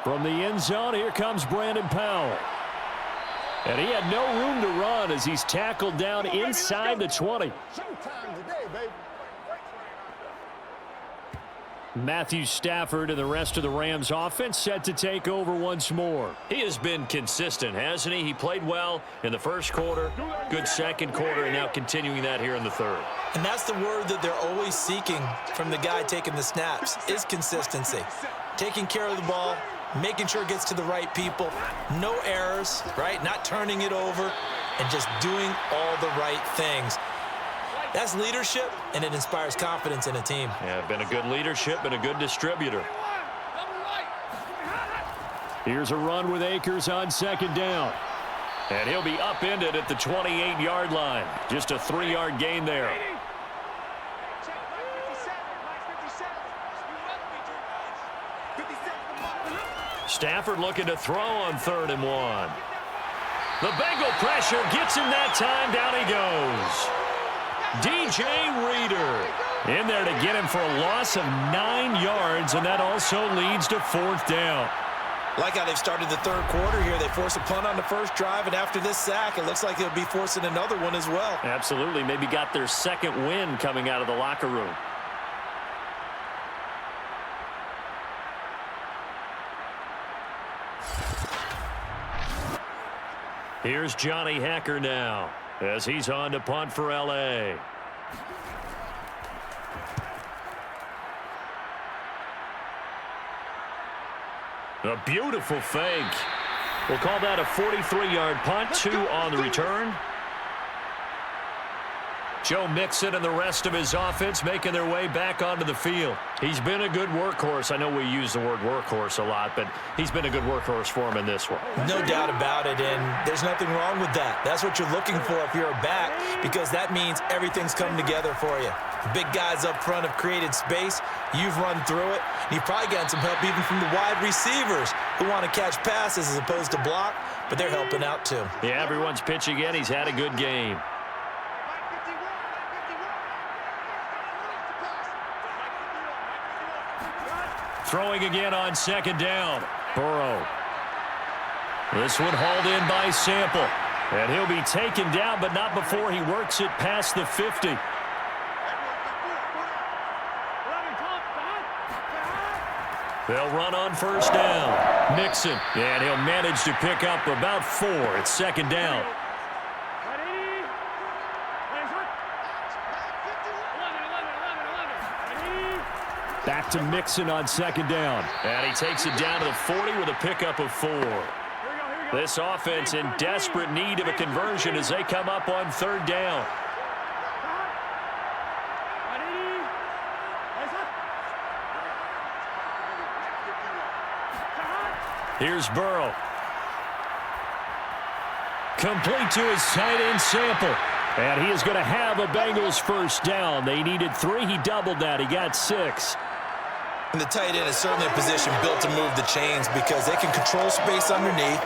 S2: From the end zone, here comes Brandon Powell. And he had no room to run as he's tackled down inside the 20. Matthew Stafford and the rest of the Rams offense set to take over once more. He has been consistent, hasn't he? He played well in the 1st quarter, good 2nd quarter, and now continuing that here in the 3rd.
S3: And that's the word that they're always seeking from the guy taking the snaps, is consistency. Taking care of the ball, making sure it gets to the right people, no errors, right? Not turning it over, and just doing all the right things. That's leadership, and it inspires confidence in a team.
S2: Yeah, been a good leadership and a good distributor. Here's a run with Akers on 2nd down. And he'll be upended at the 28-yard line. Just a 3-yard gain there. Stafford looking to throw on 3rd and 1. The Bengal pressure gets him that time. Down he goes. DJ Reader.
S5: In there to get him for a loss of 9 yards, and that also leads to 4th down.
S3: Like how they've started the third quarter here. They force a punt on the first drive, and after this sack, it looks like they'll be forcing another one as well.
S5: Absolutely. Maybe got their second win coming out of the locker room. Here's Johnny Hacker now as he's on to punt for L.A. A beautiful fake. We'll call that a 43-yard punt, 2 on the return. Joe Mixon and the rest of his offense making their way back onto the field. He's been a good workhorse. I know we use the word workhorse a lot, but he's been a good workhorse for him in this one.
S3: No doubt about it, and there's nothing wrong with that. That's what you're looking for if you're a back, because that means everything's come together for you. The big guys up front have created space. You've run through it. You've probably gotten some help even from the wide receivers who want to catch passes as opposed to block, but they're helping out too.
S5: Yeah, everyone's pitching in. He's had a good game. Throwing again on 2nd down. Burrow. This one hauled in by Sample. And he'll be taken down, but not before he works it past the 50. They'll run on 1st down. Mixon. And he'll manage to pick up about 4 at 2nd down. Back to Mixon on 2nd down. And he takes it down to the 40 with a pickup of 4. This offense in desperate need of a conversion as they come up on 3rd down. Here's Burrow. Complete to his tight end Sample. And he is going to have a Bengals 1st down. They needed 3. He doubled that. He got 6.
S3: And the tight end is certainly a position built to move the chains because they can control space underneath.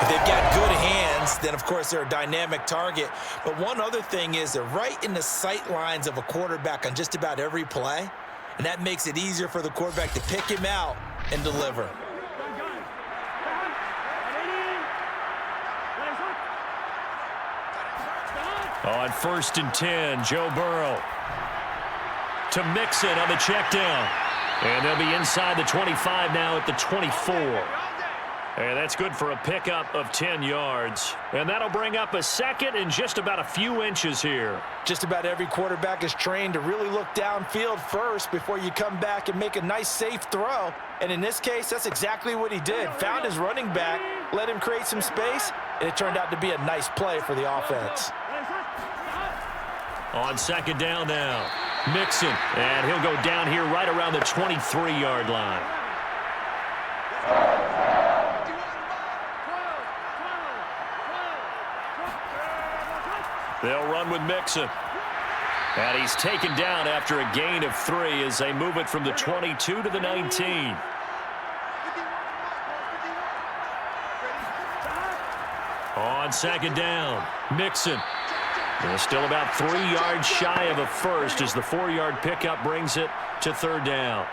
S3: If they've got good hands, then, of course, they're a dynamic target. But one other thing is they're right in the sight lines of a quarterback on just about every play. And that makes it easier for the quarterback to pick him out and deliver.
S5: On 1st and 10, Joe Burrow to Mixon on the check down. And they'll be inside the 25 now at the 24. And that's good for a pickup of 10 yards. And that'll bring up a 2nd and just about a few inches here.
S3: Just about every quarterback is trained to really look downfield first before you come back and make a nice, safe throw. And in this case, that's exactly what he did. Found his running back, let him create some space, and it turned out to be a nice play for the offense.
S5: On 2nd down now, Mixon, and he'll go down here right around the 23-yard line. They'll run with Mixon. And he's taken down after a gain of 3 as they move it from the 22 to the 19. On 2nd down, Mixon. They're still about 3 yards shy of a 1st as the 4-yard pickup brings it to 3rd down.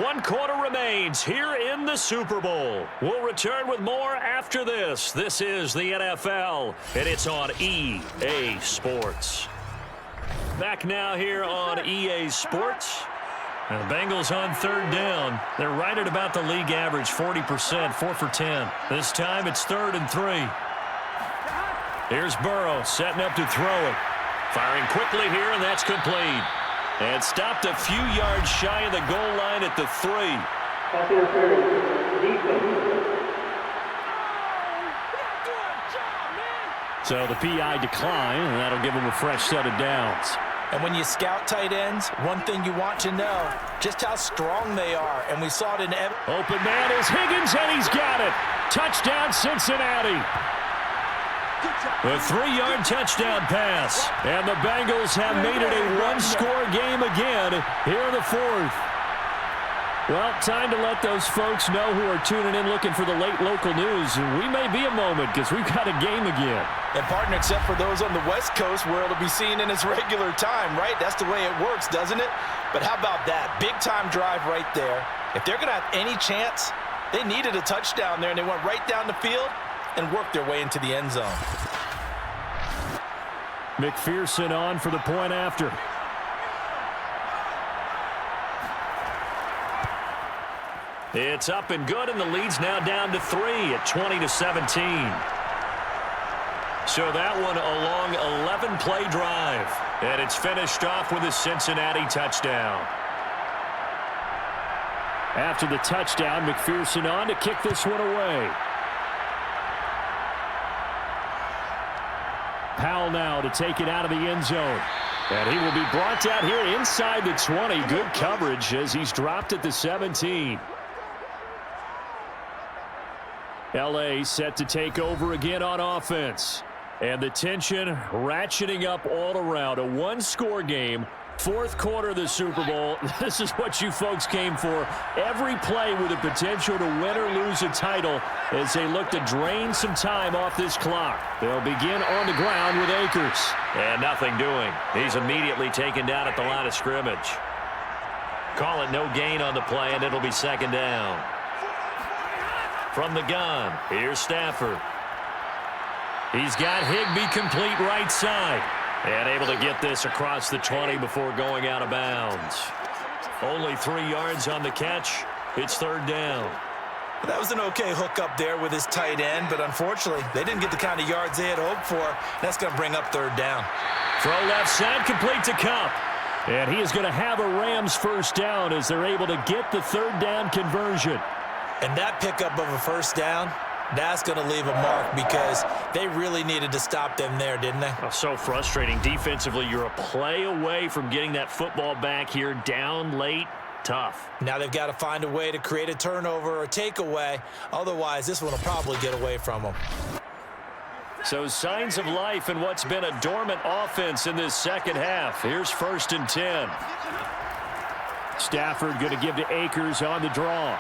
S5: One quarter remains here in the Super Bowl. We'll return with more after this. This is the NFL, and it's on EA Sports. Back now here on EA Sports. And the Bengals on 3rd down. They're right at about the league average, 40%, 4 for 10. This time it's 3rd and 3. Here's Burrow setting up to throw it. Firing quickly here, and that's complete. And stopped a few yards shy of the goal line at the 3. So the PI decline, and that'll give him a fresh set of downs.
S3: And when you scout tight ends, one thing you want to know, just how strong they are. And we saw it in
S5: open man is Higgins, and he's got it. Touchdown, Cincinnati. A 3-yard touchdown pass. And the Bengals have made it a one-score game again here in the 4th. Well, time to let those folks know who are tuning in looking for the late local news. We may be a moment because we've got a game again.
S3: And partner, except for those on the West Coast where it'll be seen in its regular time, right? That's the way it works, doesn't it? But how about that? Big-time drive right there. If they're going to have any chance, they needed a touchdown there, and they went right down the field and worked their way into the end zone.
S5: McPherson on for the point after.
S2: It's up and good, and the lead's now down to 3 at 20-17. So that one a long 11-play drive, and it's finished off with a Cincinnati touchdown.
S5: After the touchdown, McPherson on to kick this one away. Powell now to take it out of the end zone. And he will be brought down here inside the 20. Good coverage as he's dropped at the 17. L.A. set to take over again on offense. And the tension ratcheting up all around. A one-score game. Fourth quarter of the Super Bowl. This is what you folks came for. Every play with the potential to win or lose a title as they look to drain some time off this clock. They'll begin on the ground with Akers.
S2: And nothing doing. He's immediately taken down at the line of scrimmage. Call it no gain on the play, and it'll be second down. From the gun, here's Stafford. He's got Higbee complete right side. And able to get this across the 20 before going out of bounds. Only 3 yards on the catch. It's third down.
S3: That was an okay hookup there with his tight end, but unfortunately, they didn't get the kind of yards they had hoped for. That's going to bring up third down.
S2: Throw left side, complete to Kupp.
S5: And he is going to have a Rams first down as they're able to get the third down conversion.
S3: And that pickup of a first down, that's going to leave a mark because they really needed to stop them there, didn't they?
S2: Oh, so frustrating. Defensively, you're a play away from getting that football back here down late. Tough.
S3: Now they've got to find a way to create a turnover or a takeaway. Otherwise, this one will probably get away from them.
S5: So signs of life in what's been a dormant offense in this second half. Here's 1st and 10. Stafford going to give to Akers on the draw.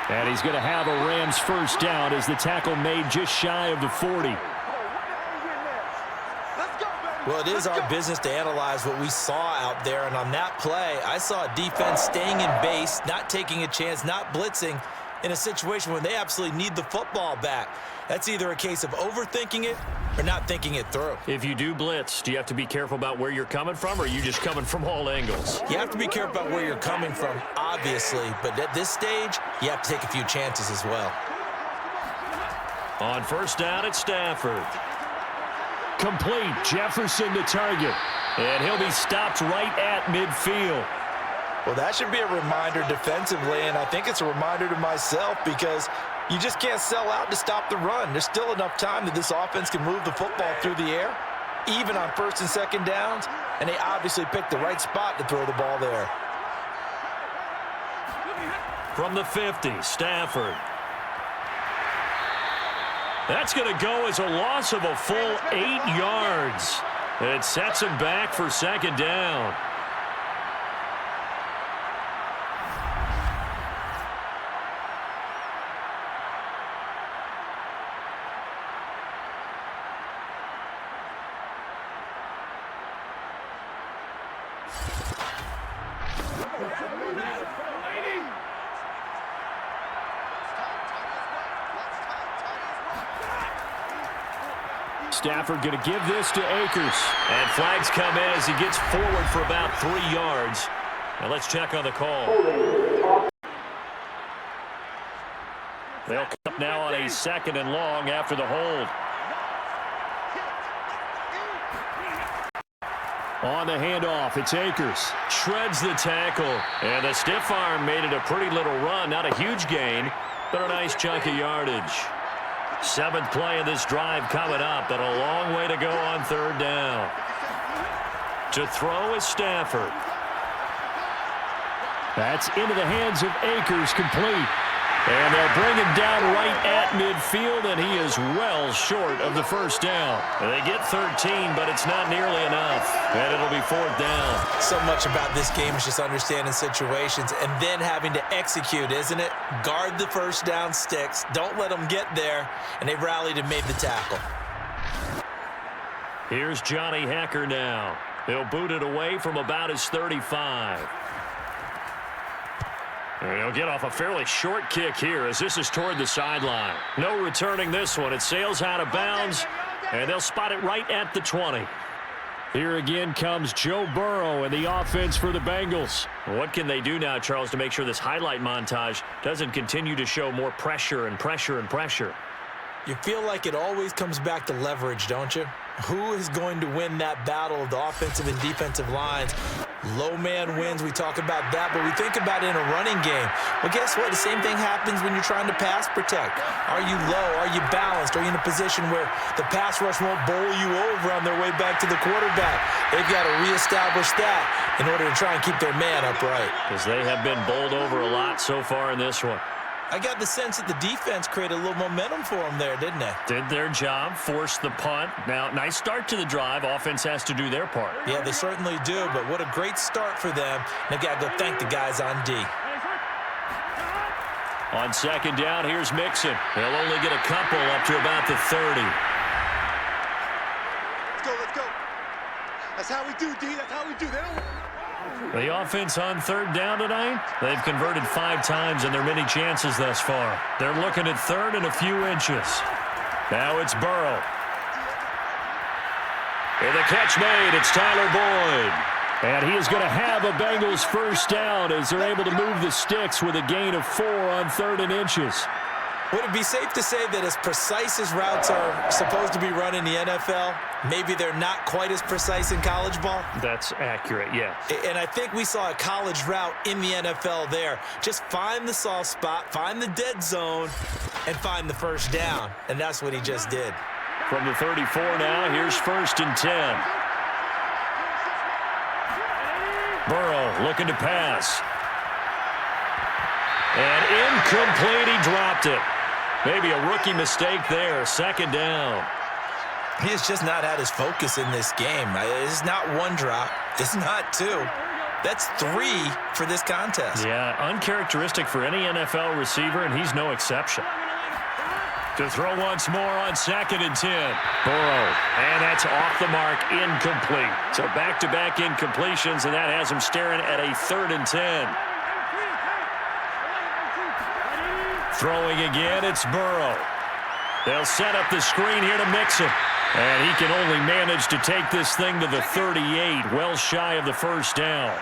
S5: And he's going to have a Rams first down as the tackle made just shy of the 40.
S3: Well, it is our business to analyze what we saw out there. And on that play, I saw a defense staying in base, not taking a chance, not blitzing in a situation when they absolutely need the football back. That's either a case of overthinking it or not thinking it through.
S2: If you do blitz, do you have to be careful about where you're coming from, or are you just coming from all angles?
S3: You have to be careful about where you're coming from, obviously. But at this stage, you have to take a few chances as well.
S2: On first down, it's Stafford.
S5: Complete. Jefferson the target. And he'll be stopped right at midfield.
S3: Well, that should be a reminder defensively, and I think it's a reminder to myself because you just can't sell out to stop the run. There's still enough time that this offense can move the football through the air, even on first and second downs, and they obviously picked the right spot to throw the ball there.
S2: From the 50, Stafford. That's going to go as a loss of a full 8 yards. It sets him back for second down.
S5: Stafford going to give this to Akers.
S2: And flags come in as he gets forward for about 3 yards. Now let's check on the call. They'll come now on a 2nd and long after the hold.
S5: On the handoff, it's Akers.
S2: Shreds the tackle. And the stiff arm made it a pretty little run. Not a huge gain, but a nice chunk of yardage. 7th play of this drive coming up, but a long way to go on third down. To throw is Stafford.
S5: That's into the hands of Akers, complete. And they'll bring him down right at midfield, and he is well short of the first down. They get 13, but it's not nearly enough, and it'll be fourth down.
S3: So much about this game is just understanding situations and then having to execute, isn't it? Guard the first down sticks. Don't let them get there, and they rallied and made the tackle.
S5: Here's Johnny Hacker now. He'll boot it away from about his 35. And he'll get off a fairly short kick here as this is toward the sideline. No returning this one. It sails out of bounds, and they'll spot it right at the 20. Here again comes Joe Burrow and the offense for the Bengals. What can they do now, Charles, to make sure this highlight montage doesn't continue to show more pressure and pressure and pressure?
S3: You feel like it always comes back to leverage, don't you? Who is going to win that battle of the offensive and defensive lines? Low man wins. We talk about that, but we think about it in a running game. Well, guess what? The same thing happens when you're trying to pass protect. Are you low? Are you balanced? Are you in a position where the pass rush won't bowl you over on their way back to the quarterback? They've got to reestablish that in order to try and keep their man upright.
S5: Because they have been bowled over a lot so far in this one.
S3: I got the sense that the defense created a little momentum for them there, didn't they?
S5: Did their job, forced the punt. Now, nice start to the drive. Offense has to do their part.
S3: Yeah, they certainly do, but what a great start for them. They've got to go thank the guys on D.
S5: On second down, here's Mixon. He'll only get a couple up to about the 30.
S4: Let's go, let's go. That's how we do, D. That's how we do. They don't...
S5: The offense on third down tonight, they've converted 5 times in their many chances thus far. They're looking at third and a few inches. Now it's Burrow. And the catch made, it's Tyler Boyd. And he is going to have a Bengals first down as they're able to move the sticks with a gain of 4 on third and inches.
S3: Would it be safe to say that as precise as routes are supposed to be run in the NFL, maybe they're not quite as precise in college ball?
S5: That's accurate, yeah.
S3: And I think we saw a college route in the NFL there. Just find the soft spot, find the dead zone, and find the first down. And that's what he just did.
S5: From the 34 now, here's first and 10. Burrow looking to pass. And incomplete, he dropped it. Maybe a rookie mistake there, second down.
S3: He has just not had his focus in this game. It's not one drop. It's not 2. That's 3 for this contest.
S5: Yeah, uncharacteristic for any NFL receiver, and he's no exception. To throw once more on second and 10. Burrow, and that's off the mark, incomplete. So back-to-back incompletions, and that has him staring at a third and 10. Throwing again, it's Burrow. They'll set up the screen here to Mixon. And he can only manage to take this thing to the 38, well shy of the first down.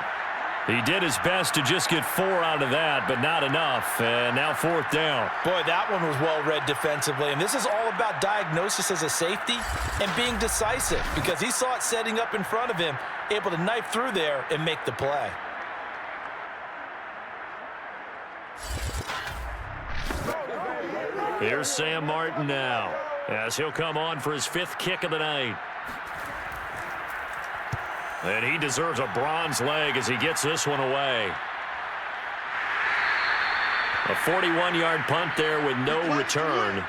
S5: He did his best to just get 4 out of that, but not enough. And now fourth down.
S3: Boy, that one was well read defensively. And this is all about diagnosis as a safety and being decisive, because he saw it setting up in front of him, able to knife through there and make the play.
S5: Here's Sam Martin now, as he'll come on for his 5th kick of the night. And he deserves a bronze leg as he gets this one away. A 41-yard punt there with no return.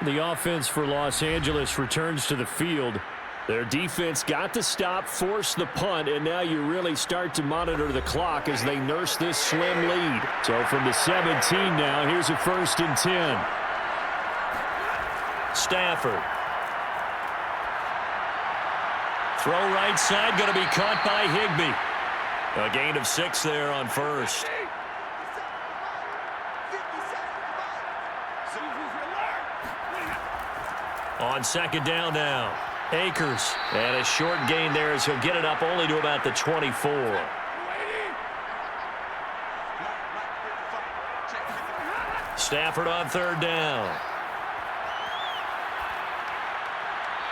S5: The offense for Los Angeles returns to the field. Their defense got the stop, forced the punt, and now you really start to monitor the clock as they nurse this slim lead. So from the 17 now, here's a first and 10. Stafford. Throw right side, going to be caught by Higbee. A gain of 6 there on first. On second down now. Akers, and a short gain there as he'll get it up only to about the 24. Stafford on third down.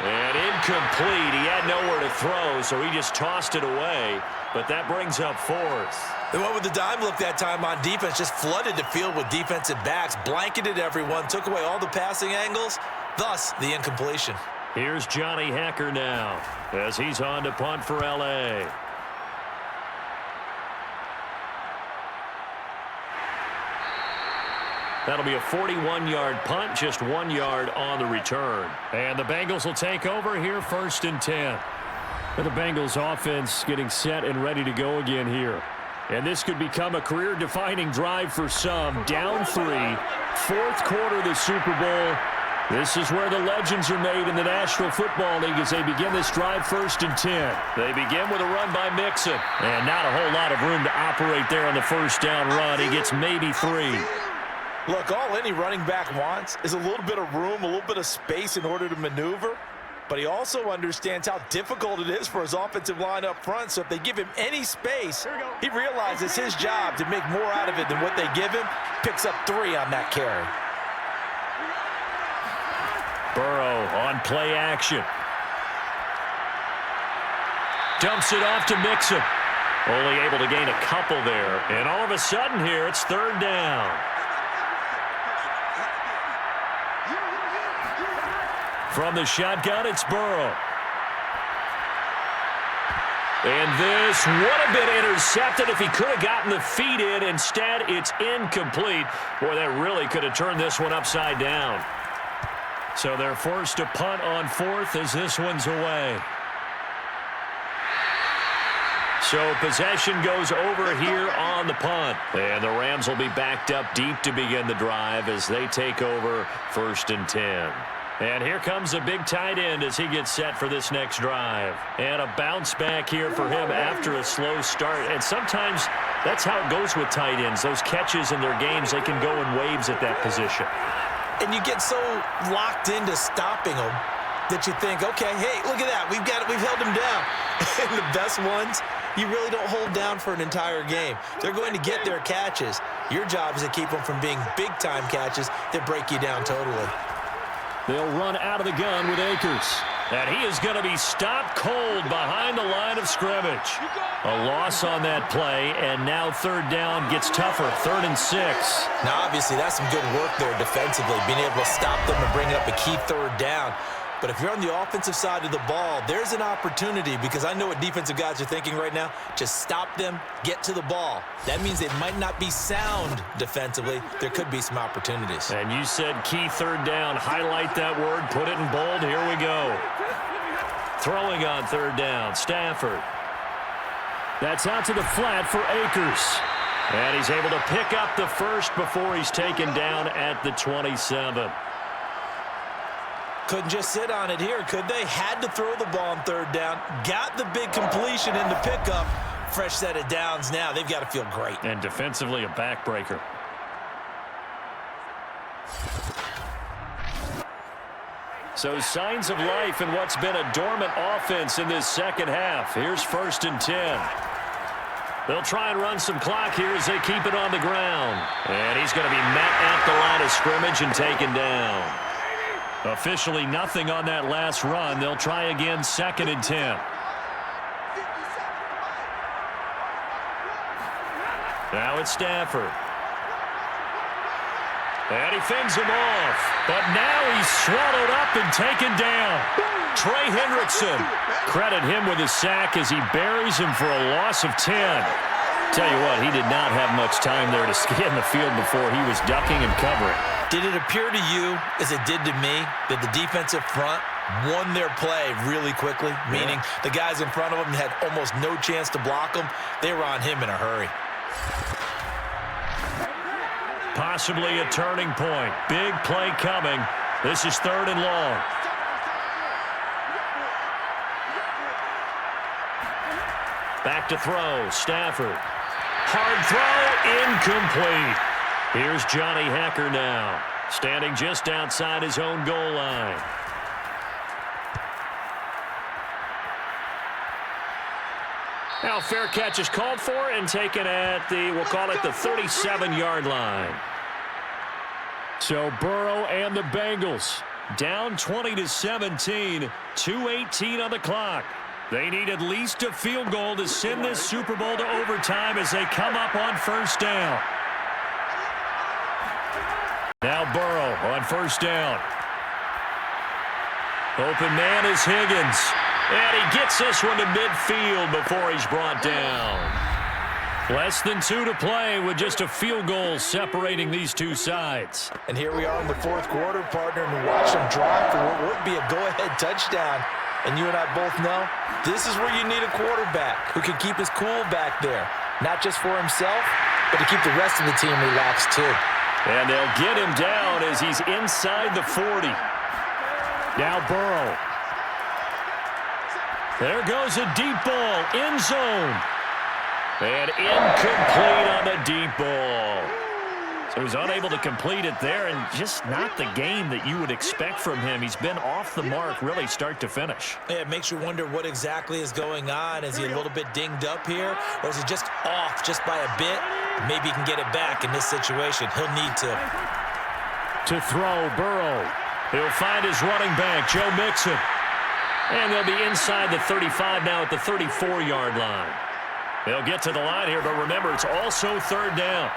S5: And incomplete. He had nowhere to throw, so he just tossed it away. But that brings up fourth.
S3: They went with the dime look that time on defense, just flooded the field with defensive backs, blanketed everyone, took away all the passing angles, thus the incompletion.
S5: Here's Johnny Hacker now as he's on to punt for L.A.
S2: That'll be a 41-yard punt, just 1 yard on the return. And the Bengals will take over here, 1st and 10. The Bengals offense getting set and ready to go again here. And this could become a career-defining drive for some. Down 3, 4th quarter of the Super Bowl. This is where the legends are made in the National Football League as they begin this drive, 1st and 10. They begin with a run by Mixon. And not a whole lot of room to operate there on the first down run. He gets maybe 3.
S3: Look, all any running back wants is a little bit of room, a little bit of space in order to maneuver. But he also understands how difficult it is for his offensive line up front. So if they give him any space, he realizes his job to make more out of it than what they give him. Picks up 3 on that carry.
S2: Burrow on play action. Dumps it off to Mixon. Only able to gain a couple there. And all of a sudden here, it's 3rd down. From the shotgun, it's Burrow. And this would have been intercepted if he could have gotten the feet in. Instead, it's incomplete. Boy, that really could have turned this one upside down. So they're forced to punt on 4th as this one's away. So possession goes over here on the punt. And the Rams will be backed up deep to begin the drive as they take over 1st and 10. And here comes a big tight end as he gets set for this next drive. And a bounce back here for him after a slow start. And sometimes that's how it goes with tight ends. Those catches in their games, they can go in waves at that position.
S3: And you get so locked into stopping them that you think, okay, hey, look at that. We've held them down. And the best ones, you really don't hold down for an entire game. They're going to get their catches. Your job is to keep them from being big-time catches that break you down totally.
S2: They'll run out of the gun with Akers. And he is going to be stopped cold behind the line of scrimmage. A loss on that play, and now 3rd down gets tougher, 3rd and 6.
S3: Now, obviously, that's some good work there defensively, being able to stop them and bring up a key 3rd down. But if you're on the offensive side of the ball, there's an opportunity because I know what defensive guys are thinking right now. Just stop them, get to the ball. That means they might not be sound defensively. There could be some opportunities.
S2: And you said key 3rd down. Highlight that word. Put it in bold. Here we go. Throwing on 3rd down. Stafford. That's out to the flat for Akers. And he's able to pick up the first before he's taken down at the 27.
S3: Couldn't just sit on it here, could they? Had to throw the ball on 3rd down. Got the big completion in the pickup. Fresh set of downs now. They've got to feel great.
S2: And defensively, a backbreaker. So signs of life in what's been a dormant offense in this second half. Here's 1st and 10. They'll try and run some clock here as they keep it on the ground. And he's going to be met at the line of scrimmage and taken down. Officially nothing on that last run. They'll try again, 2nd and 10. Now it's Stafford. And he fends him off. But now he's swallowed up and taken down. Trey Hendrickson. Credit him with a sack as he buries him for a loss of 10. Tell you what, he did not have much time there to scan the field before he was ducking and covering.
S3: Did it appear to you, as it did to me, that the defensive front won their play really quickly? Meaning the guys in front of them had almost no chance to block them. They were on him in a hurry.
S2: Possibly a turning point. Big play coming. This is 3rd and long. Back to throw. Stafford. Hard throw. Incomplete. Here's Johnny Hacker now. Standing just outside his own goal line. Now fair catch is called for and taken at the, we'll call it the 37-yard line. So Burrow and the Bengals down 20-17, 2:18 on the clock. They need at least a field goal to send this Super Bowl to overtime as they come up on 1st down. Now Burrow on 1st down. Open man is Higgins. And he gets this one to midfield before he's brought down. Less than 2 to play with just a field goal separating these two sides.
S3: And here we are in the fourth quarter, partner, and watch them drive for what would be a go-ahead touchdown. And you and I both know this is where you need a quarterback who can keep his cool back there, not just for himself, but to keep the rest of the team relaxed too.
S2: And they'll get him down as he's inside the 40. Now Burrow. There goes a deep ball, end zone. And incomplete on the deep ball. So he's unable to complete it there, and just not the game that you would expect from him. He's been off the mark really start to finish.
S3: Yeah, it makes you wonder what exactly is going on. Is he a little bit dinged up here, or is he just off just by a bit? Maybe he can get it back in this situation. He'll need to.
S2: To throw, Burrow. He'll find his running back, Joe Mixon. And they'll be inside the 35 now at the 34-yard line. They'll get to the line here, but remember, it's also third down.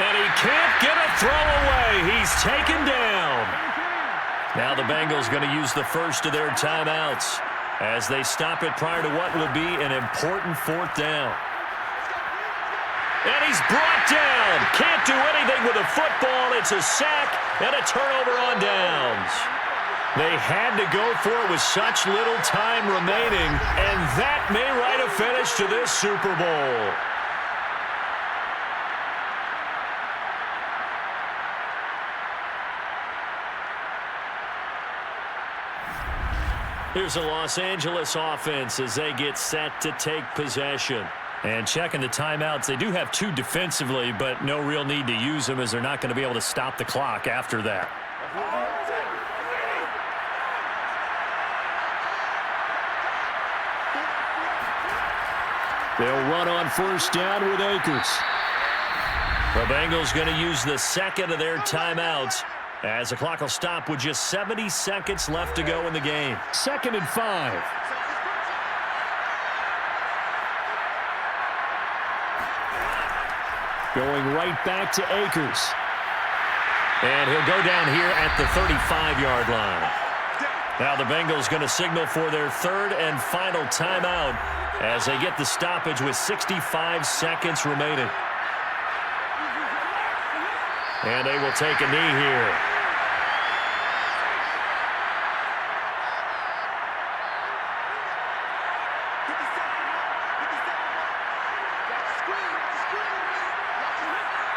S2: And he can't get a throw away. He's taken down. Now the Bengals going to use the first of their timeouts as they stop it prior to what will be an important fourth down. And he's brought down. Can't do anything with the football. It's a sack and a turnover on downs. They had to go for it with such little time remaining, and that may write a finish to this Super Bowl. Here's the Los Angeles offense as they get set to take possession. And checking the timeouts, they do have 2 defensively, but no real need to use them as they're not going to be able to stop the clock after that. They'll run on first down with Akers. The Bengals going to use the second of their timeouts as the clock will stop with just 70 seconds left to go in the game. 2nd and 5. Going right back to Akers. And he'll go down here at the 35-yard line. Now the Bengals going to signal for their 3rd and final timeout as they get the stoppage with 65 seconds remaining. And they will take a knee here.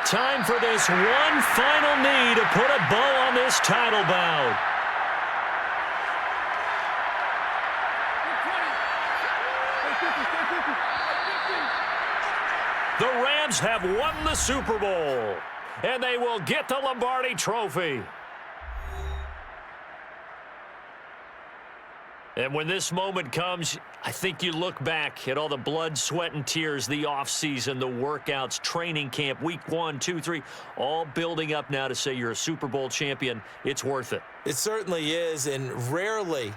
S2: Time for this one final knee to put a bow on this title bout. The Rams have won the Super Bowl, and they will get the Lombardi Trophy. And when this moment comes, I think you look back at all the blood, sweat, and tears, the offseason, the workouts, training camp, week 1, 2, 3, all building up now to say you're a Super Bowl champion. It's worth it.
S3: It certainly is, and rarely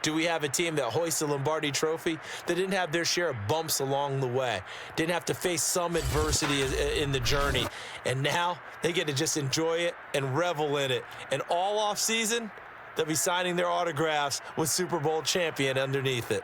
S3: do we have a team that hoists the Lombardi Trophy that didn't have their share of bumps along the way, didn't have to face some adversity in the journey, and now they get to just enjoy it and revel in it. And all offseason, they'll be signing their autographs with Super Bowl champion underneath it.